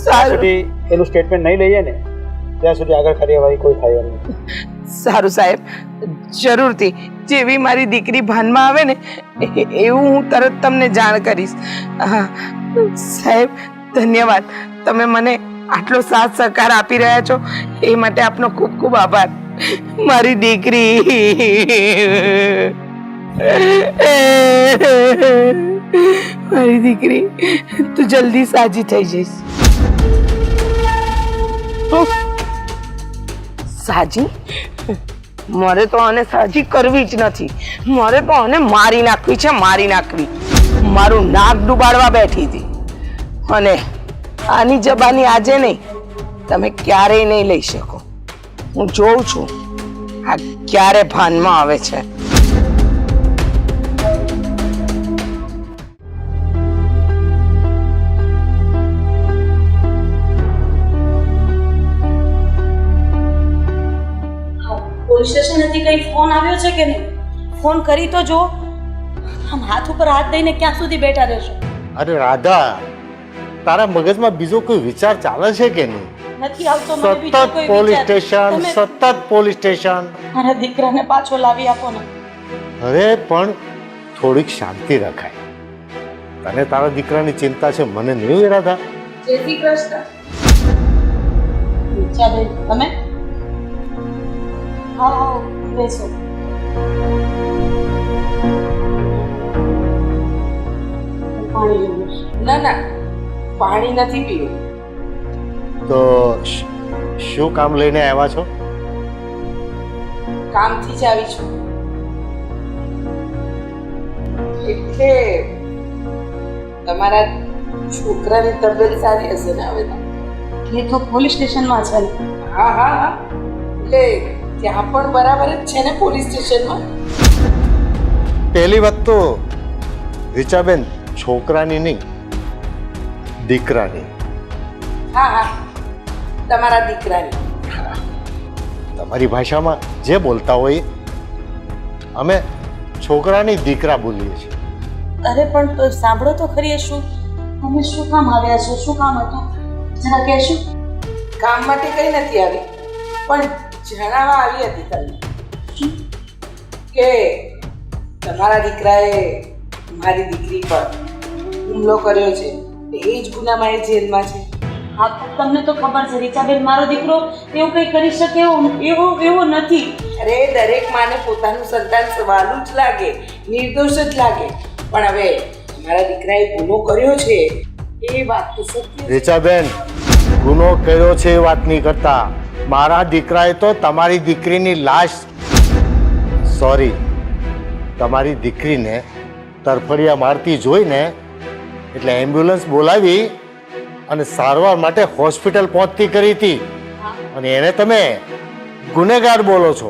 ત્યાં સુધી એનું સ્ટેટમેન્ટ નહીં લઈએ ને ત્યાં સુધી આગળ કાર્યવાહી કોઈ થાય નહીં. સારું સાહેબ, જરૂરથી જેવી મારી દીકરી ભાનમાં આવે ને એવું હું તરત તમને જાણ કરીશ. સાહેબ, ધન્યવાદ. તમે મને આટલો સાથ સહકાર આપી રહ્યા છો એ માટે આપનો ખૂબ ખૂબ આભાર. મારી દીકરી, મારી દીકરી, તું જલ્દી સાજી થઈ જઈશ. સાજી? મારે તો આને સાજી કરવી જ નથી. મારે તો આને મારી નાખવી છે, મારી નાખવી. મારું નાક ડુબાડવા બેઠી હતી, અને આની જબાની આજે નહીં, તમે ક્યારેય નહીં લઈ શકો. હું જોઉં છું આ ક્યારે ભાનમાં આવે છે. પોલીસ સ્ટેશનેથી કંઈ ફોન આવ્યો છે કે નહીં? ફોન કરી તો જો. આમ હાથ ઉપર હાથ દઈને ક્યાં સુધી બેઠા રહેશો? અરે રાધા, તારા મગજમાં બીજો કોઈ વિચાર ચાલે છે કે નહીં? નથી આવતો મને બીજો સતત કોઈ પોલીસ વિચાર. સ્ટેશન, તમે સતત પોલીસ સ્ટેશન. મારા દીકરાને પાછો લાવી આપો ને. હવે પણ થોડીક શાંતિ રખાય. તને તારા દીકરાની ચિંતા છે, મને નહીં હોય રાધા? જય શ્રી કૃષ્ણ. ચાલે તમે હા બેસો. પાણી લેવું છે. ના ના, પાણી નથી પીવું. તો શું કામ લઈને આવ્યા છો? કામથી જ આવી છું. એટલે તમારા છોકરાની તબિયત સારી હશે ને હવે તો? એ તો પોલીસ સ્ટેશનમાં છે ને. હા હા હા, એટલે ત્યાં પણ બરાબર જ છે ને પોલીસ સ્ટેશનમાં? પહેલી વાત તો રીચાબેન છોકરાની નહીં, દીકરાની. હા હા, તમારા દીકરાની. તમારી ભાષામાં જે બોલતા હોય એ. અમે છોકરાની દીકરા બોલીએ છીએ. અરે પણ તો સાંભળો તો ખરી, એ શું તમે શું કામ આવ્યા છો? શું કામ હતું જરા કહેશો? કામ માટે કઈ નથી આવી, પણ જણાવવા આવી હતી તમને કે તમારા દીકરાએ મારી દીકરી પર હુમલો કર્યો છે. એ જ ગુનામાં એ જેલમાં છે. હા તમને તો ખબર છે રીચાબેન, મારો દીકરો એવું કંઈ કરી શકે એવો નથી. અરે દરેક માને પોતાનું સંતાન સવાલું જ લાગે, નિર્દોષ જ લાગે, પણ હવે મારા દીકરાએ ગુનો કર્યો છે એ વાત તો સત્ય છે. રીચાબેન, ગુનો કર્યો છે એ વાત નહીં કરતા. મારા દીકરાએ તો તમારી દીકરીની લાશ, સોરી, તમારી દીકરીને તરફડિયા મારતી જોઈને એટલે એમ્બ્યુલન્સ બોલાવી અને સારવાર માટે હોસ્પિટલ પહોંચતી કરી હતી, અને એને તમે ગુનેગાર બોલો છો.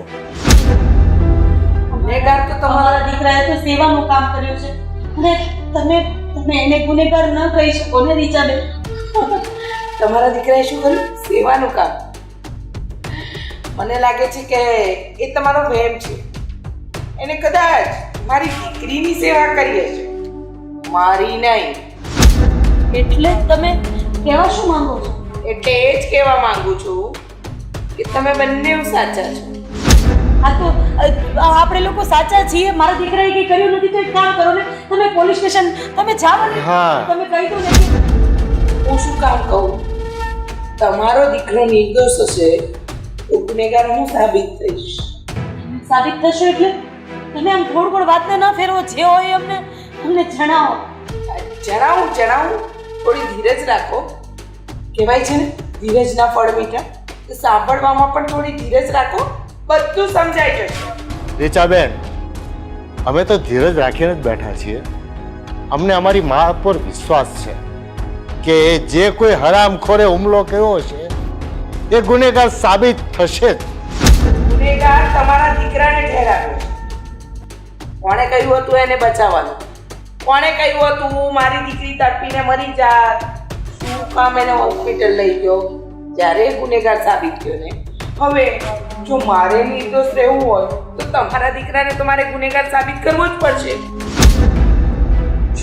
ગુનેગાર તો તમારા તમારા દીકરાએ તો સેવાનું કામ કર્યું છે અને તમે એને ગુનેગાર ન કહી શકો ને રીચાબેન. તમારા દીકરાએ શું કર્યું? સેવાનું કામ. મને લાગે છે કે એ તમારો વહેમ છે. એને કદાચ મારી દીકરીની સેવા કરી હશે, મારી નહીં. એટલે તમે કહેવા શું માંગો છો? એટલે એ જ કહેવા માંગુ છું કે તમે બંને સાચા છો. આ તો આપણે લોકો સાચા છીએ. મારા દીકરાએ કંઈ કર્યું નથી તો એક કામ કરો ને, તમે પોલીસ સ્ટેશન તમે જાઓ ને. હા. તમે કહી દો ને કે હું શું કામ કહું? તમારો દીકરો નિર્દોષ હશે તો ગુનેગાર હું સાબિત થઈશ. સાબિત થશો એટલે તમે આમ થોડું વાતને ન ફેરવો. જે હોય એ અમને જણાવો. જણાવું થોડી ધીરજ રાખો. કહેવાય છે ને ધીરજના ફળ મીઠા, તો સાંભળવામાં પણ થોડી ધીરજ રાખો, બધું સમજાઈ જશે. રીચાબેન, અમે તો ધીરજ રાખીને જ બેઠા છીએ. અમને અમારી મા પર વિશ્વાસ છે કે જે કોઈ હરામખોરે હુમલો કર્યો છે એ ગુનેગાર સાબિત થશે જ. ગુનેગાર તમારા દીકરાને ઠેરાવ્યો છે. કોણે કહ્યું હતું એને બચાવવાનું? કોણે કહ્યું હતું મારી દીકરી તડપીને મરી જાત? શું કામ એને હોસ્પિટલ લઈ ગયો? જ્યારે ગુનેગાર સાબિત થયો ને. હવે જો મારે નિર્દોષ રહેવું હોય તો તમારા દીકરાને તો મારે ગુનેગાર સાબિત કરવો જ પડશે.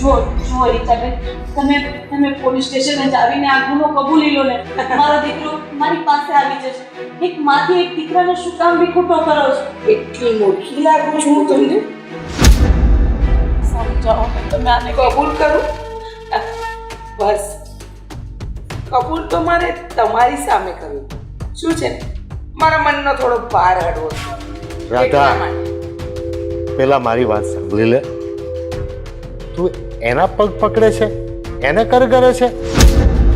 જો રીચાબેન, તમે પોલીસ સ્ટેશને જ આવીને આ ગુનો કબૂલી લો ને. મારો દીકરો મારી પાસે આવી જશે. એક માથી એક દીકરાને શું કામ વિખૂટો કરો છો? એટલી મોટી લાગુ છું હું તમને? સમજાવો ને તમે આને. કબૂલ કરું? બસ કબૂલ તો મારે તમારી સામે કરવું. શું છે ને, મારા મનનો થોડો ભાર હળવો છે. રાધા, એટલા માટે. પેલા મારી વાત સાંભળી લે. તું એના પગ પકડે છે, એને કરે છે?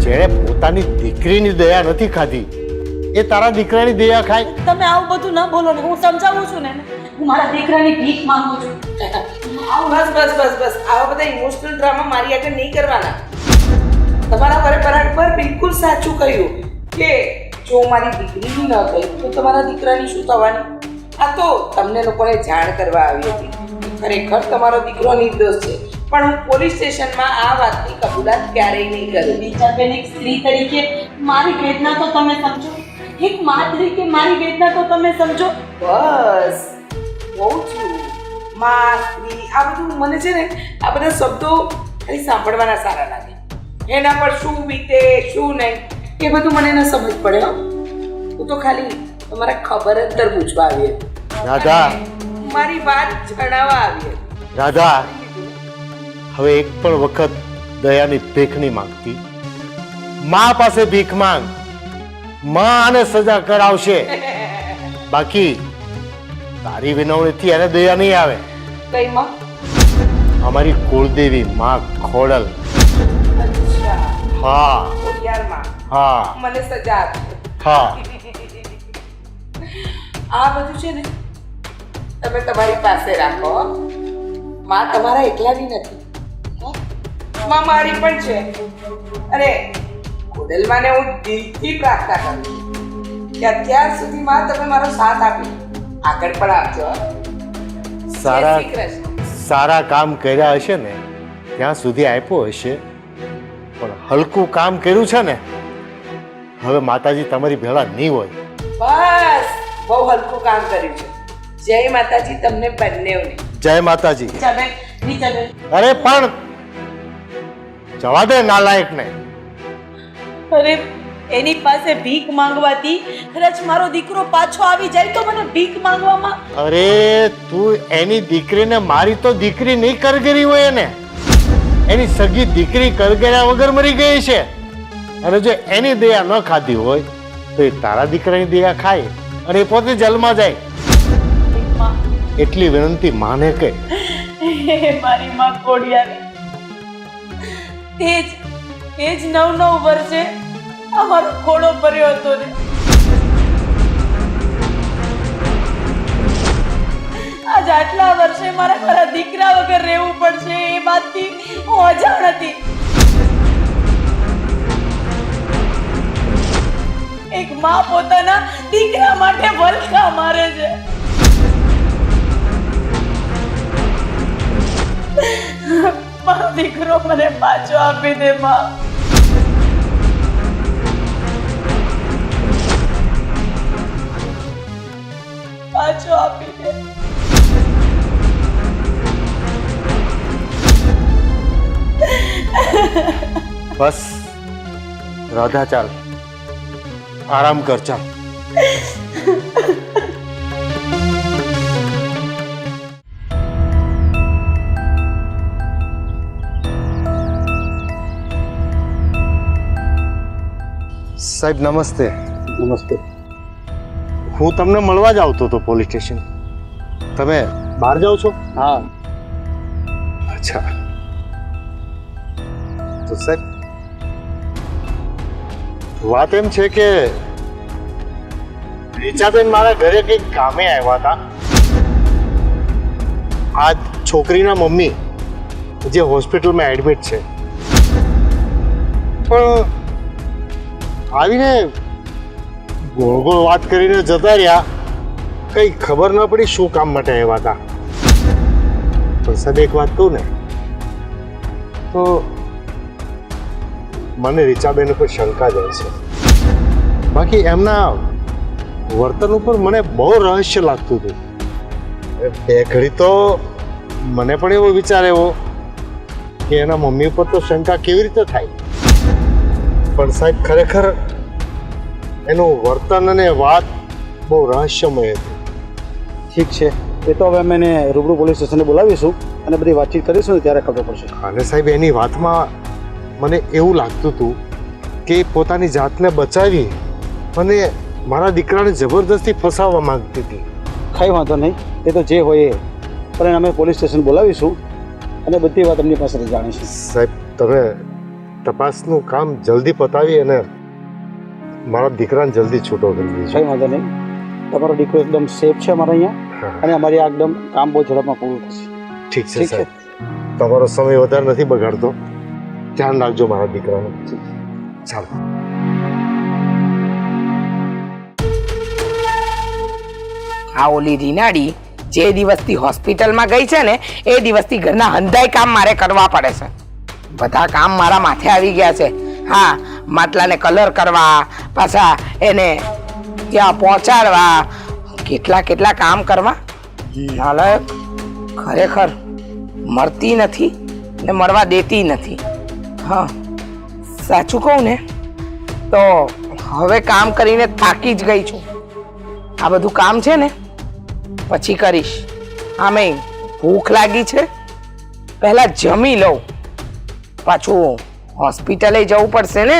જેણે પોતાની દીકરીની દયા નથી ખાધી એ તારા દીકરાની દયા ખાય? તમે આવું બધું ન બોલો ને. હું સમજાવું છું ને એને. હું મારા દીકરાની ભીખ માંગુ છું. બસ આવા બધા ઇમોશનલ ડ્રામા મારી આગળ નહીં કરવાના. તમારા પર બિલકુલ સાચું કહ્યું કે જો મારી દીકરીની ન થઈ તો તમારા દીકરાની શું થવાની? આ તો તમને લોકોને જાણ કરવા આવી હતી. ખરેખર તમારો દીકરો નિર્દોષ છે, પણ હું પોલીસ સ્ટેશનમાં આ વાતની કબૂલાત ક્યારેય નહીં કરું. રીચાબેન, એક સ્ત્રી તરીકે મારી વેદના તો તમે સમજો. એક મા તરીકે મારી વેદના તો તમે સમજો. બસ બહુ છું. માં સ્ત્રી આ બધું મને છે ને આ બધા શબ્દો ખાલી સાંભળવાના સારા લાગે. એના પર શું વીતે શું નહીં એ બધું મને ન સમજ પડે હો. હું તો ખાલી તમારા ખબર અંતર પૂછવા આવી હતી. રાધા મારી વાત જણાવવા આવી હતી. રાધા હવે એક પણ વખત દયાની ભીખ નહીં માંગતી. મા પાસે ભીખ માંગ, મા આને સજા કરાવશે. બાકી તારી વિનવણીથી એને દયા નહીં આવે. કઈ માં? અમારી કુળદેવી માં ખોડલ. અચ્છા હા ખોડિયારમાં હા મને સજા આપશે. હા આ બધું છે ને તમે તમારી પાસે રાખો. માં તમારા એકલાની નથી હો? માં મારી પણ છે. અરે ખોડલમાંને હું દિલથી પ્રાર્થના કરું છું કે અત્યાર સુધીમાં તમે મારો સાથ આપ્યો, આગળ પણ આપજો. જય સારા શ્રી કૃષ્ણ. સારા કામ કર્યા હશે ને ત્યાં સુધી આપ્યો હશે, પણ હલકું કામ કર્યું છે ને હવે માતાજી તમારી ભેળા નહીં હોય. બસ બહુ હલકું કામ કર્યું છે. જય માતાજી તમને બંનેવને. જય માતાજી. ચાલે ની ચાલે. અરે પણ જવા દે નાલાયક ને. અરે એની પાસે ભીખ માંગવાથી કદાચ મારો દીકરો પાછો આવી જાય તો મને ભીખ માંગવામાં અરે તું એની દીકરીને મારી તો દીકરી નહીં કરગરી હોય ને, એની સગી દીકરી કરગર્યા વગર મરી ગઈ છે. અને જો એની દયા ન ખાધી હોય તો એ તારા દીકરાની દયા ખાય અને એ પોતે જેલમાં જાય. એટલી વિનંતી માને કે મારી માં કોડિયાને તેજ 9 વર્ષે અમારો ખોડો ભર્યો હતો ને આજ આટલા વર્ષે મારા દીકરા વગર રહેવું પડશે એ વાતથી હું અજાણ હતી. એક માં પોતાના દીકરા માટે વલખા મારે છે. મારો દીકરો મને પાછો આપી દે માં. પાછો આપી દે. બસ રાધા ચાલ, આરામ કર ચાલ. સાહેબ નમસ્તે. નમસ્તે. હું તમને મળવા જ આવતો હતો પોલીસ સ્ટેશન. તમે બહાર જાઓ છો? હા અચ્છા. તો સાહેબ વાત એમ છે કે રીચાબેન મારા ઘરે કંઈક કામે આવ્યા હતા. આ છોકરીના મમ્મી જે હોસ્પિટલમાં એડમિટ છે, પણ આવીને ગોળ ગોળ વાત કરીને જતા રહ્યા. કઈ ખબર ન પડી શું કામ માટે આવ્યા હતા. પણ સાહેબ એક વાત કહું ને તો મને રીચાબેન ઉપર શંકા જાય છે. બાકી એમના વર્તન ઉપર મને બહુ રહસ્ય લાગતું હતું. બે ઘડી તો મને પણ એવો વિચાર આવ્યો કે એના મમ્મી ઉપર તો શંકા કેવી રીતે થાય. પણ સાહેબ ખરેખર એનું વર્તન અને વાત બહુ રહસ્યમય હતી. ઠીક છે, એ તો હવે અમે એને રૂબરૂ પોલીસ સ્ટેશને બોલાવીશું અને બધી વાતચીત કરીશું ને ત્યારે ખબર પડશે. અને સાહેબ એની વાતમાં મને એવું લાગતું હતું કે પોતાની જાતને બચાવી અને મારા દીકરાને જબરદસ્તી ફસાવવા માંગતી હતી. કંઈ વાંધો નહીં, એ તો જે હોય એ. પણ એને અમે પોલીસ સ્ટેશન બોલાવીશું અને બધી વાત એમની પાસેથી જાણીશું. સાહેબ તમે તપાસનું કામ જલ્દી પતાવી અને મારા દીકરાને જલ્દી છૂટો કરી દેજો. કંઈ વાંધો નહીં, તમારો દીકરો એકદમ સેફ છે અમારા અહીંયા અને અમારી આ એકદમ કામ બહુ ઝડપમાં પૂરું થશે. ઠીક છે સાહેબ, તમારો સમય વધારે નથી બગાડતો. ધ્યાન રાખજો મારા દીકરાનું. ચાલો. આ ઓલી રીનાડી જે દિવસથી હોસ્પિટલમાં ગઈ છે ને એ દિવસથી ઘરના હંધાય કામ મારે કરવા પડે છે. બધા કામ મારા માથે આવી ગયા છે. હા, માટલાને કલર કરવા, પાછા એને ત્યાં પહોંચાડવા, કેટલા કામ કરવા. નાલાયક. ખરેખર મળતી નથી ને મળવા દેતી નથી. હા, સાચું કહું ને તો હવે કામ કરીને થાકી જ ગઈ છું. આ બધું કામ છે ને પછી કરીશ. આમે ભૂખ લાગી છે, પહેલા જમી લઉં, પાછું હોસ્પિટલે જવું પડશે ને.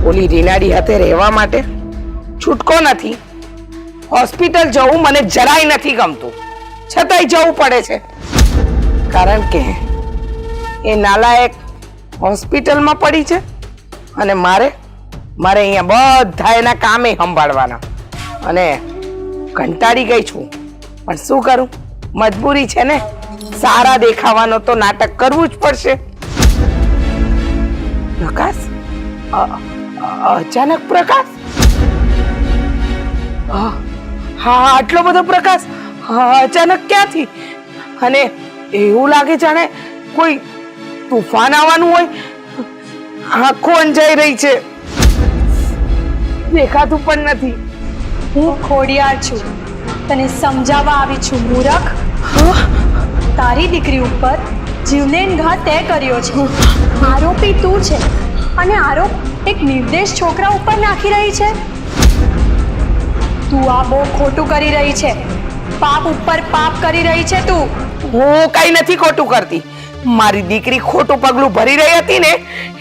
ઓલી રીનાડી હાથે રહેવા માટે છૂટકો નથી. હોસ્પિટલ જવું મને જરાય નથી ગમતું, છતાંય જવું પડે છે. કારણ કે એ નાલાયક હોસ્પિટલમાં પડી છે અને મારે અહીંયા બધા એના કામે સંભાળવાના. અને કંટાળી ગઈ છું, પણ શું કરું, મજબૂરી છે ને. સારા દેખાવાનો તો નાટક કરવું જ પડશે. પ્રકાશ, અચાનક પ્રકાશ? હા, આટલો બધો પ્રકાશ અચાનક ક્યાંથી? અને એવું લાગે જાણે કોઈ તુફાન આવવાનું હોય. આંખો અંજાઈ રહી છે, દેખાતું પણ નથી. હું ખોડિયાર છું, તને સમજાવવા આવી છું મૂરખ. તારી દીકરી ઉપર જીવલેણ ઘા તે કર્યો છે. આરોપી તું છે અને આરોપ એક નિર્દોષ છોકરા ઉપર નાખી રહી છે. તું આ બહુ ખોટું કરી રહી છે. પાપ ઉપર પાપ કરી રહી છે તું. હું કઈ નથી ખોટું કરતી. મારી દીકરી ખોટું પગલું ભરી રહી હતી ને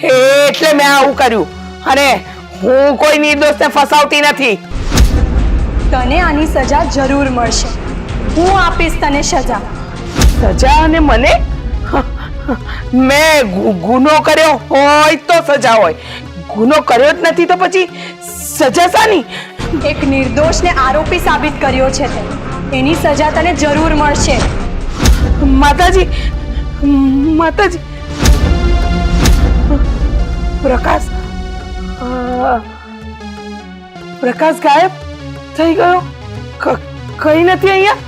એટલે મેં આવું કર્યું. અને હું કોઈ નિર્દોષને ફસાવતી નથી. તને આની સજા જરૂર મળશે. હું આપીશ તને સજા. સજા? અને મને? મેં ગુનો કર્યો હોય તો સજા હોય, ગુનો કર્યો જ નથી તો પછી સજા શાની? એક નિર્દોષને આરોપી સાબિત કર્યો છે તે, એની સજા તને જરૂર મળશે. માતાજી, માતાજી! પ્રકાશ, પ્રકાશ ગાયબ થઈ ગયો. કઈ નથી અહીંયા.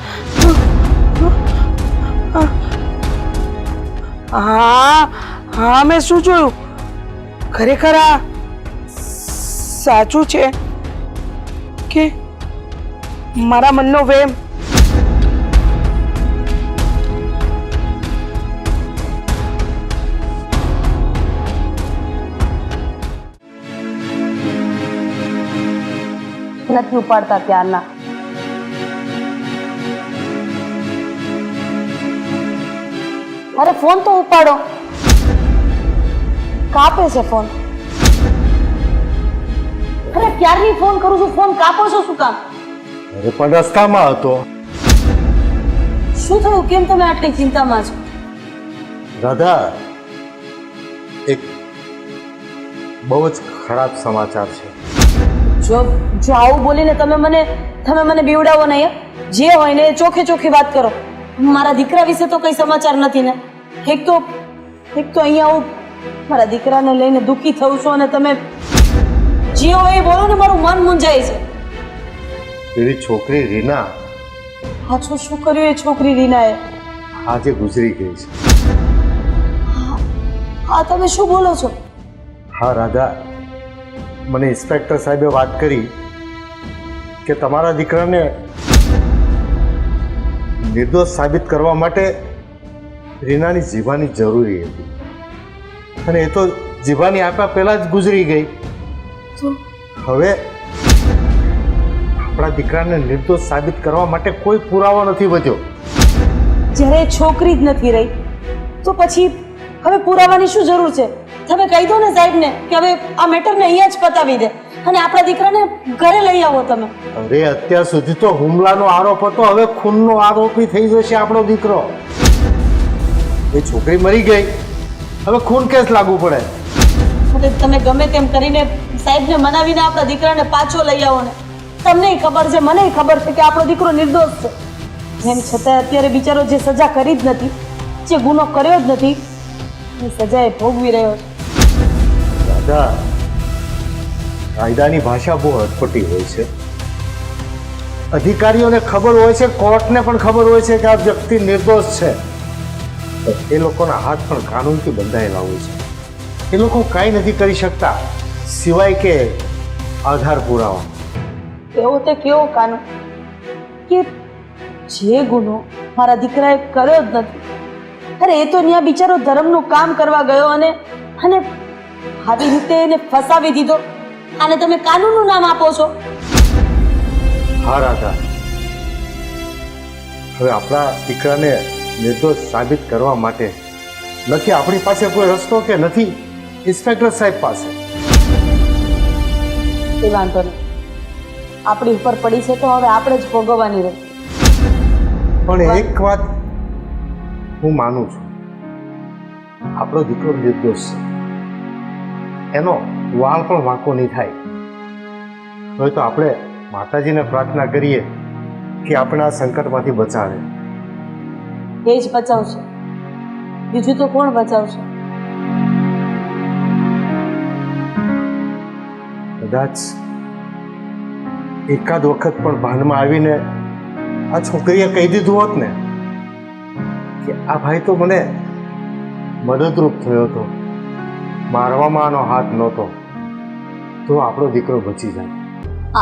હા, મેં શું જોયું? ખરેખર આ સાચું છે કે મારા મનનો વહેમ? નથી ઉપાડતા ત્યારના. અરે ફોન તો ઉપાડો. કાપે છે ફોન. અરે ક્યારની ફોન કરું છું, ફોન કાપો છો શું કામ? અરે પણ રસ્તામાં હતો. શું થયું? કેમ તમે આટલી ચિંતામાં છો? રાધા, એક બહુ જ ખરાબ સમાચાર છે. જો આવું બોલીને તમે મને બીવડાવો નહીં. જે હોય ને એ ચોખે ચોખી વાત કરો. મારા દીકરા વિશે તો કઈ સમાચાર નથી ને. એક તો અહીંયા હું મારા દીકરાને લઈને દુઃખી થઉં છું અને તમે જે હોય એ બોલો ને, મારું મન મૂંઝાય છે. એવી છોકરી રીના પાછું શું કર્યું એ છોકરી રીનાએ? આજે ગુજરી ગઈ છે. હા, તમે શું બોલો છો? હા રાધા, મને ઇન્સ્પેક્ટર સાહેબે વાત કરી કે તમારા દીકરાને નિર્દોષ સાબિત કરવા માટે રીનાની જીવાની જરૂરી હતી અને એ તો જીવાની આપ્યા પહેલા જ ગુજરી ગઈ. હવે આપણા દીકરાને નિર્દોષ સાબિત કરવા માટે કોઈ પુરાવો નથી વધ્યો. જ્યારે છોકરી જ નથી રહી તો પછી હવે પુરાવાની શું જરૂર છે? તમે કહી દો ને સાહેબને કે હવે આ મેટરને અહીંયા જ પતાવી દે અને આપણા દીકરાને ઘરે લઈ આવો તમે. અરે અત્યાર સુધી તો હુમલાનો આરોપ હતો, હવે ખૂનનો આરોપી થઈ જશે આપણો દીકરો. એ છોકરી મરી ગઈ, હવે ખૂન કેસ લાગુ પડે. તમે ગમે તેમ કરીને સાહેબને મનાવીને આપણા દીકરાને પાછો લઈ આવો ને. તમને ખબર છે, મને ખબર છે કે આપણો દીકરો નિર્દોષ છે. એમ છતાં અત્યારે બિચારો જે સજા કરી જ નથી, જે ગુનો કર્યો જ નથી, એ સજા એ ભોગવી રહ્યો છે. દાદા, કાયદાની ભાષા બહુ અટપટી હોય છે. અધિકારીઓને ખબર હોય છે, કોર્ટને પણ ખબર હોય છે કે આ વ્યક્તિ નિર્દોષ છે. એ લોકોના હાથ પણ કાનૂનથી બંધાયેલા હોય છે. એ લોકો કાંઈ નથી કરી શકતા સિવાય કે આધાર પુરાવા. એવો તે કેવો કાનૂન કે જે ગુનો મારા દીકરાએ કર્યો જ નથી. અરે એ તો ત્યાં બિચારો ધર્મનું કામ કરવા ગયો અને અને આવી રીતે એને ફસાવી દીધો. અને તમે કાનૂનનું નામ આપો છો. હા રાધા, હવે આપણા દીકરાને નિર્દોષ સાબિત કરવા માટે નથી આપણી પાસે કોઈ રસ્તો કે નથી ઇન્સ્પેક્ટર સાહેબ પાસે. એ વાંધો નહીં, આપણી ઉપર પડી છે તો હવે આપણે જ ભોગવવાની રહી. પણ એક વાત હું માનું છું, આપણો દીકરો નિર્દોષ છે, એનો વાળ પણ વાંકો નહીં થાય. હવે તો આપણે માતાજીને પ્રાર્થના કરીએ કે આપણે આ સંકટમાંથી બચાવે. એ જ બચાવશે, બીજું તો કોણ બચાવશે? કદાચ એકાદ વખત પણ ભાનમાં આવીને આ છોકરીએ કહી દીધું હોત ને કે આ ભાઈ તો મને મદદરૂપ થયો હતો, મારવામાં આનો હાથ નહોતો, તો આપણો દીકરો બચી જાય.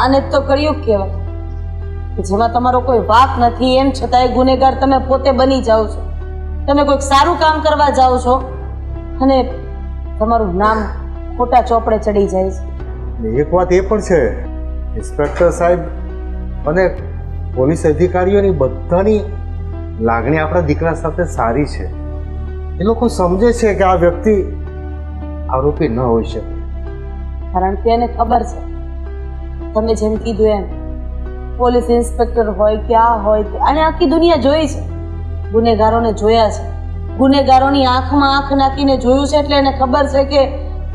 આને જ તો કળિયુગ કહેવાય, જેમાં તમારો કોઈ વાંક નથી, એમ છતાંય ગુનેગાર તમે પોતે બની જાઓ છો. તમે કોઈક સારું કામ કરવા જાઓ છો અને તમારું નામ ખોટા ચોપડે ચડી જાય છે. ને એક વાત એ પણ છે, ઇન્સ્પેક્ટર સાહેબ અને પોલીસ અધિકારીઓની બધાની લાગણી આપણા દીકરા સાથે સારી છે. એ લોકો સમજે છે કે આ વ્યક્તિ આરોપી ન હોઈ શકે, કારણ કે એને ખબર છે, તમે જેમ કીધું એમ પોલીસ ઇન્સ્પેક્ટર હોય કે આ હોય કે, અને આખી દુનિયા જોઈ છે, ગુનેગારોને જોયા છે, ગુનેગારોની આંખમાં આંખ નાખીને જોયું છે, એટલે એને ખબર છે કે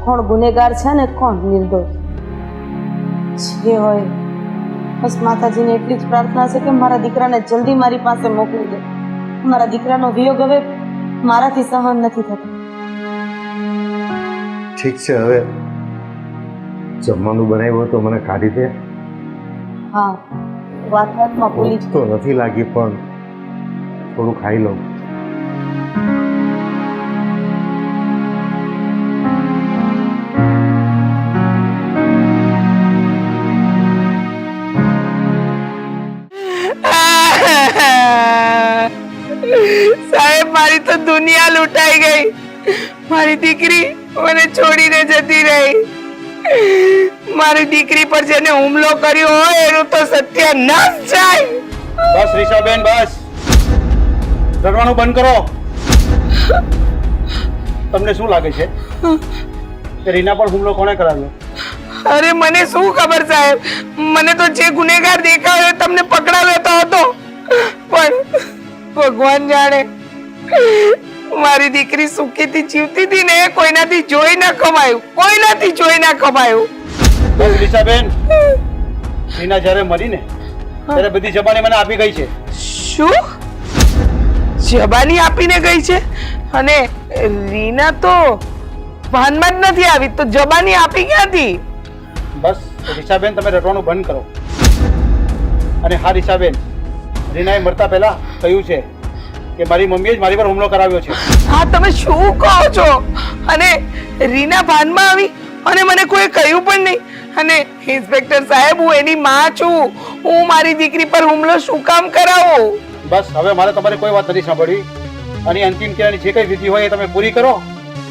કોણ ગુનેગાર છે ને કોણ નિર્દોષ. જે હોય બસ માતાજીને એટલી જ પ્રાર્થના છે કે મારા દીકરાને જલ્દી મારી પાસે મોકલી દે. મારા દીકરાનો વિયોગ હવે મારાથી સહન નથી થતો. ઠીક છે, હવે જમવાનું બનાવ્યું તો મને કાઢી દે. હા, વાતમાં ભૂલી જ તો નથી લાગી પણ થોડું ખાઈ લઉં. સાહેબ, મારી તો દુનિયા લૂંટાઈ ગઈ. મારી દીકરી મને છોડીને જતી રહી. મારી દીકરી પર જેને હુમલો કર્યો હોય એનું તો સત્યાનાશ જાય. બસ રીશાબેન, બસ રડવાનું બંધ કરો. તમને શું લાગે છે કે રીના પર હુમલો કોણે કરાવ્યો? અરે મને શું ખબર સાહેબ, મને તો જે ગુનેગાર દેખાયો તમને પકડાવ્યો તો હતો, પણ ભગવાન જાણે મારી દીકરી સુખીથી જીવતી હતી ને કોઈનાથી જોઈ ના ખવાયું, કોઈનાથી જોઈ ના ખવાયું. બસ રીશાબેન, રીના જ્યારે મરી ને ત્યારે બધી જબાની મને આપી ગઈ છે. શું જબાની આપીને ગઈ છે? અને રીના તો ભાનમાં જ નથી આવી, તો જબાની આપી ક્યાંથી? બસ રીશાબેન, તમે રડવાનું બંધ કરો. અને હા રીશાબેન, રીનાએ મરતા પહેલા કહ્યું છે કે મારી મમ્મીએ જ મારી પર હુમલો કરાવ્યો છે. હા, તમે શું કહો છો? અને રીના ભાનમાં આવી અને મને કોઈ કહ્યું પણ નહીં. અને ઇન્સ્પેક્ટર સાહેબ, હું એની માં છું, હું મારી દીકરી પર હુમલો શું કામ કરાવું? બસ હવે મારે તમારી કોઈ વાત નથી સાંભળવી. અને અંતિમ ક્રિયાની જે કઈ વિધિ હોય એ તમે પૂરી કરો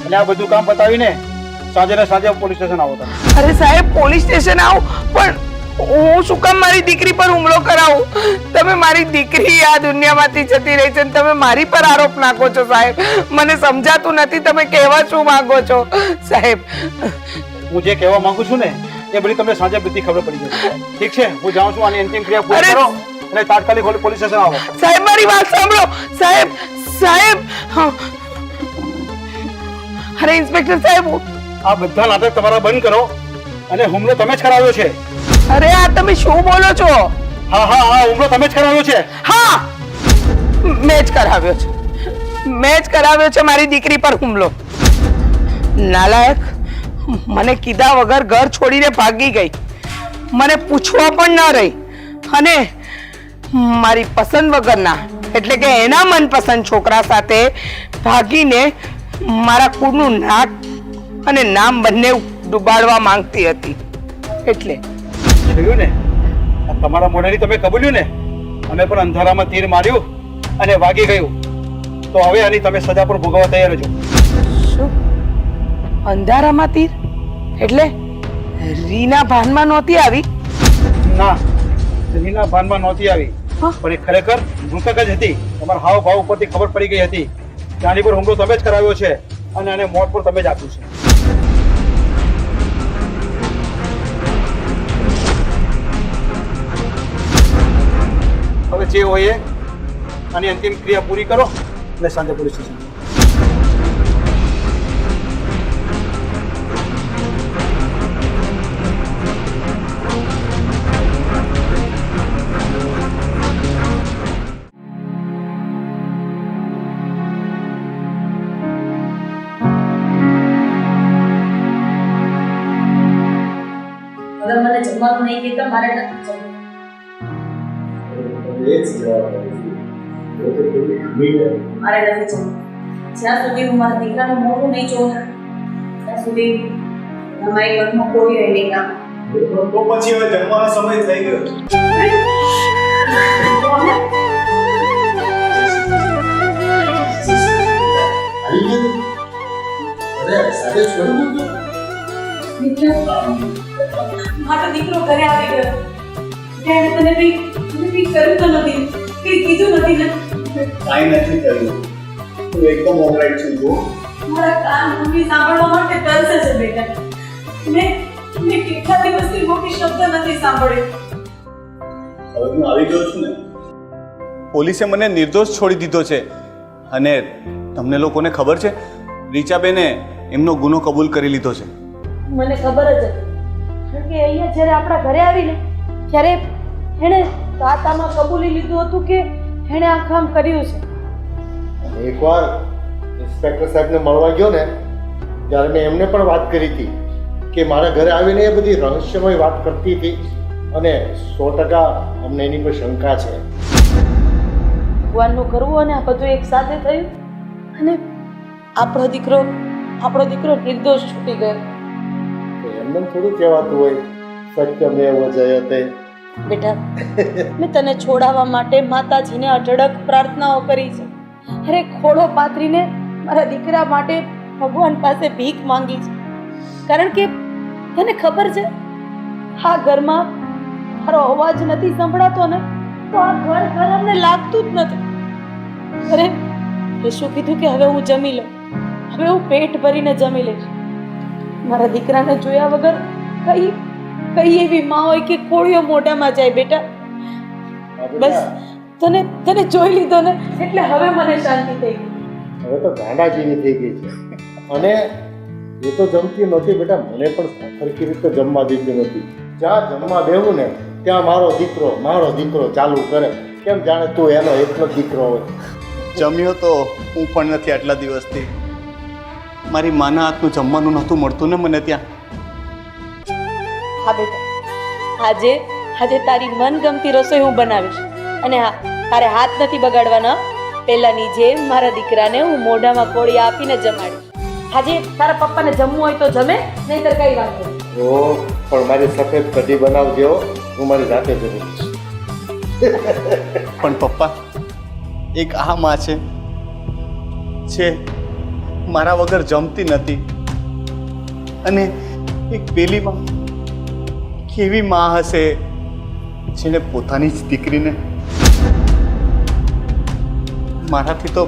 અને આ બધું કામ પતાવીને સાંજે ને સાંજે પોલીસ સ્ટેશન આવો તમે. અરે સાહેબ, પોલીસ સ્ટેશન આવું? પણ હું શું કામ મારી દીકરી પર હુમલો કરાવું? તમે મારી દીકરી આ દુનિયામાંથી જતી રહી છે, તમે મારી પર આરોપ નાખો છો સાહેબ. મને સમજાતું નથી તમે કહેવા શું માંગો છો સાહેબ. હું જે કહેવા માંગુ છું ને એ બધી તમને સાંજે બધી ખબર પડી જશે. ઠીક છે, હું જાઉં છું. આની અંતિમ ક્રિયા પૂરી કરો અને તાત્કાલિક પોલીસ સ્ટેશન આવો. સાહેબ, મારી વાત સાંભળો સાહેબ. સાહેબ, અરે ઇન્સ્પેક્ટર સાહેબ, આ બધા નાટક તમારા બંધ કરો અને હુમલો તમે જ કરાવ્યો છે. અરે આ તમે શું બોલો છો? હા હા હા, હુમલો તમે જ કરાવ્યો છે. હા, મેં જ કરાવ્યો છે, મેં જ કરાવ્યો છે મારી દીકરી પર હુમલો. નાલાયક, મને કીધા વગર ઘર છોડીને ભાગી ગઈ, મને પૂછવા પણ ન રહી, અને મારી પસંદ વગરના એટલે કે એના મનપસંદ છોકરા સાથે ભાગીને મારા કુળનું નાક અને નામ બંને ડૂબાડવા માંગતી હતી. એટલે જોયું ને, આ તમારા મોઢેથી તમે કબૂલ્યું ને, અમે પણ અંધારામાં તીર માર્યું અને વાગી ગયું તો હવે આની તમે સજા પણ ભોગવવા તૈયાર છો. શું અંધારામાં તીર એટલે રીના ભાનમાં નહોતી આવી? ના, રીના ભાનમાં નહોતી આવી, પણ એ ખરેખર મૃતક જ હતી. તમારા હાવ ભાવ ઉપરથી ખબર પડી ગઈ હતી કે આની પર હુમલો તમે જ કરાવ્યો છે અને આને મોત પણ તમે જ આપ્યું છે. હવે જે હોય એ આની અંતિમ ક્રિયા પૂરી કરો અને સાંજે પોલીસ સ્ટેશન. હવે મને જમવાનું નહીં કહેતા મારે નથી જમવું. મારે નથી જમવું. જ્યાં સુધી હું મારા દીકરાનું મોઢું નહીં જોઉં ને, ત્યાં સુધી અમારી ઘરમાં કોઈ રહે નહીં કામ. તો પછી હવે જમવાનો સમય થઈ ગયો. મારો દીકરો ઘરે આવી ગયો. ત્યારે તને કંઈ કર્યું તો નથી, કંઈ કીધું નથી ને? કાંઈ નથી કર્યું. હું એકદમ ઓલરાઈટ છું. જો મારા કાન મમ્મી સાંભળવા માટે તરસે છે બેટા. મેં કેટલા દિવસથી મોટી શબ્દ નથી સાંભળ્યો. હવે હું આવી ગયો છું ને, પોલીસે મને નિર્દોષ છોડી દીધો છે. અને તમને લોકોને ખબર છે, રીચાબેને એમનો ગુનો કબૂલ કરી લીધો છે. મને ખબર જ હતી, કારણ કે અહીંયા જ્યારે આપણા ઘરે આવીને ત્યારે એણે તાતામાં કબૂલી લીધું હતું કે એણે આ કામ કર્યું છે. એકવાર ઇન્સ્પેક્ટર સાહેબને મળવા ગયો ને ત્યારે મેં એમને પણ વાત કરી હતી કે મારા ઘરે આવીને એ બધી રહસ્યમય વાત કરતી હતી અને 100% અમને એની પર શંકા છે. ભગવાનનું કરવું અને આ બધું એક સાથે થયું અને આપણો દીકરો નિર્દોષ છૂટી ગયો. તો એમને થોડું કહેવાતું હોય સત્યમેવ જયતે. બેટા, મેં તને છોડાવવા માટે માતાજીને અઢળક પ્રાર્થનાઓ કરી છે. અરે ખોડો પાથરીને મારા દીકરા માટે ભગવાન પાસે ભીખ માંગી છે. કારણ કે તને ખબર છે, આ ઘરમાં મારો અવાજ નથી સંભળાતો ને તો આ ઘર અમને લાગતું જ નથી. અરે એ શું કીધું કે હવે હું જમી લઉં, હવે હું પેટ ભરીને જમી લઈશ. મારા દીકરાને જોયા વગર કઈ એવી માં હોય કે કોળિયો મોઢામાં જાય? બેટા બસ તને જોઈ લીધો ને એટલે હવે મને શાંતિ થઈ ગઈ. હવે તો ગાંડા જેવી થઈ ગઈ છે અને એ તો જમતી નથી બેટા, મને પણ સરખી રીતે જમવા દીધી નથી. જ્યાં જમવા બેહું ને ત્યાં મારો દીકરો ચાલુ કરે, કેમ જાણે તું એનો એકલો જ દીકરો હોય. જમ્યો તો હું પણ નથી આટલા દિવસથી. મારી માના હાથનું જમવાનું નહોતું મળતું ને મને ત્યાં. હા બેટા, આજે તારી મનગમતી રસોઈ હું બનાવીશ. અને હા, તારે હાથ નથી બગાડવાના. પહેલાની જેમ મારા દીકરાને હું મોઢામાં કોળી આપીને જમાડીશ. આજે તારા પપ્પાને જમવું હોય તો જમે, નહીંતર કઈ વાત નહીં. ઓ પણ મારી સફેદ કઢી બનાવજો, હું મારી જાતે જમીશ. પણ પપ્પા, એક આ માં છે જે મારા વગર જમતી નથી, અને એક પેલી માં કેવી માં હશે જેને પોતાની જ દીકરીને મારાથી તો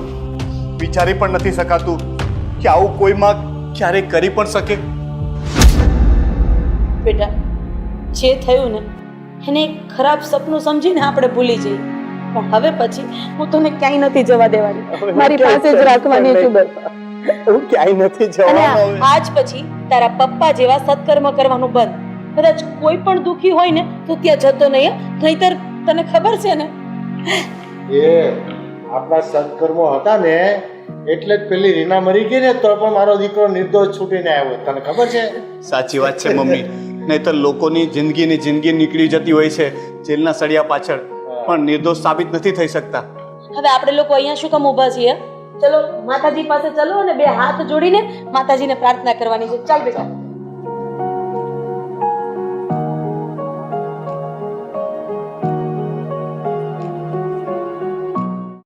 વિચારી પણ નથી શકાતું કે આવું કોઈ માં ક્યારેય કરી પણ શકે. બેટા, જે થયું ને એને એક ખરાબ સપનું સમજીને આપણે ભૂલી જઈએ, પણ હવે પછી હું તને ક્યાંય નથી જવા દેવાની. મારી પાસે જ રાખવાની છું બસ. હું ક્યાંય નથી અને જવાનો. આજ પછી તારા પપ્પા જેવા સત્કર્મ કરવાનું બંધ. કદાચ કોઈ પણ દુખી હોય ને તો ત્યાં જતો નહીં, નહીતર તને ખબર છે ને. એ આપણા સત્કર્મો હતા ને એટલે જ પેલી રીના મરી ગઈ ને તો પણ મારો દીકરો નિર્દોષ છૂટીને આવ્યો. તને ખબર છે? સાચી વાત છે મમ્મી. નહીંતર લોકોની જિંદગી નીકળી જતી હોય છે જેલના સળિયા પાછળ, પણ નિર્દોષ સાબિત નથી થઈ શકતા. હવે આપણે લોકો અહીંયા શું કામ ઊભા છીએ? ચલો માતાજી પાસે ચલો અને બે હાથ જોડીને માતાજીને પ્રાર્થના કરવાની છે. ચાલ બેટા.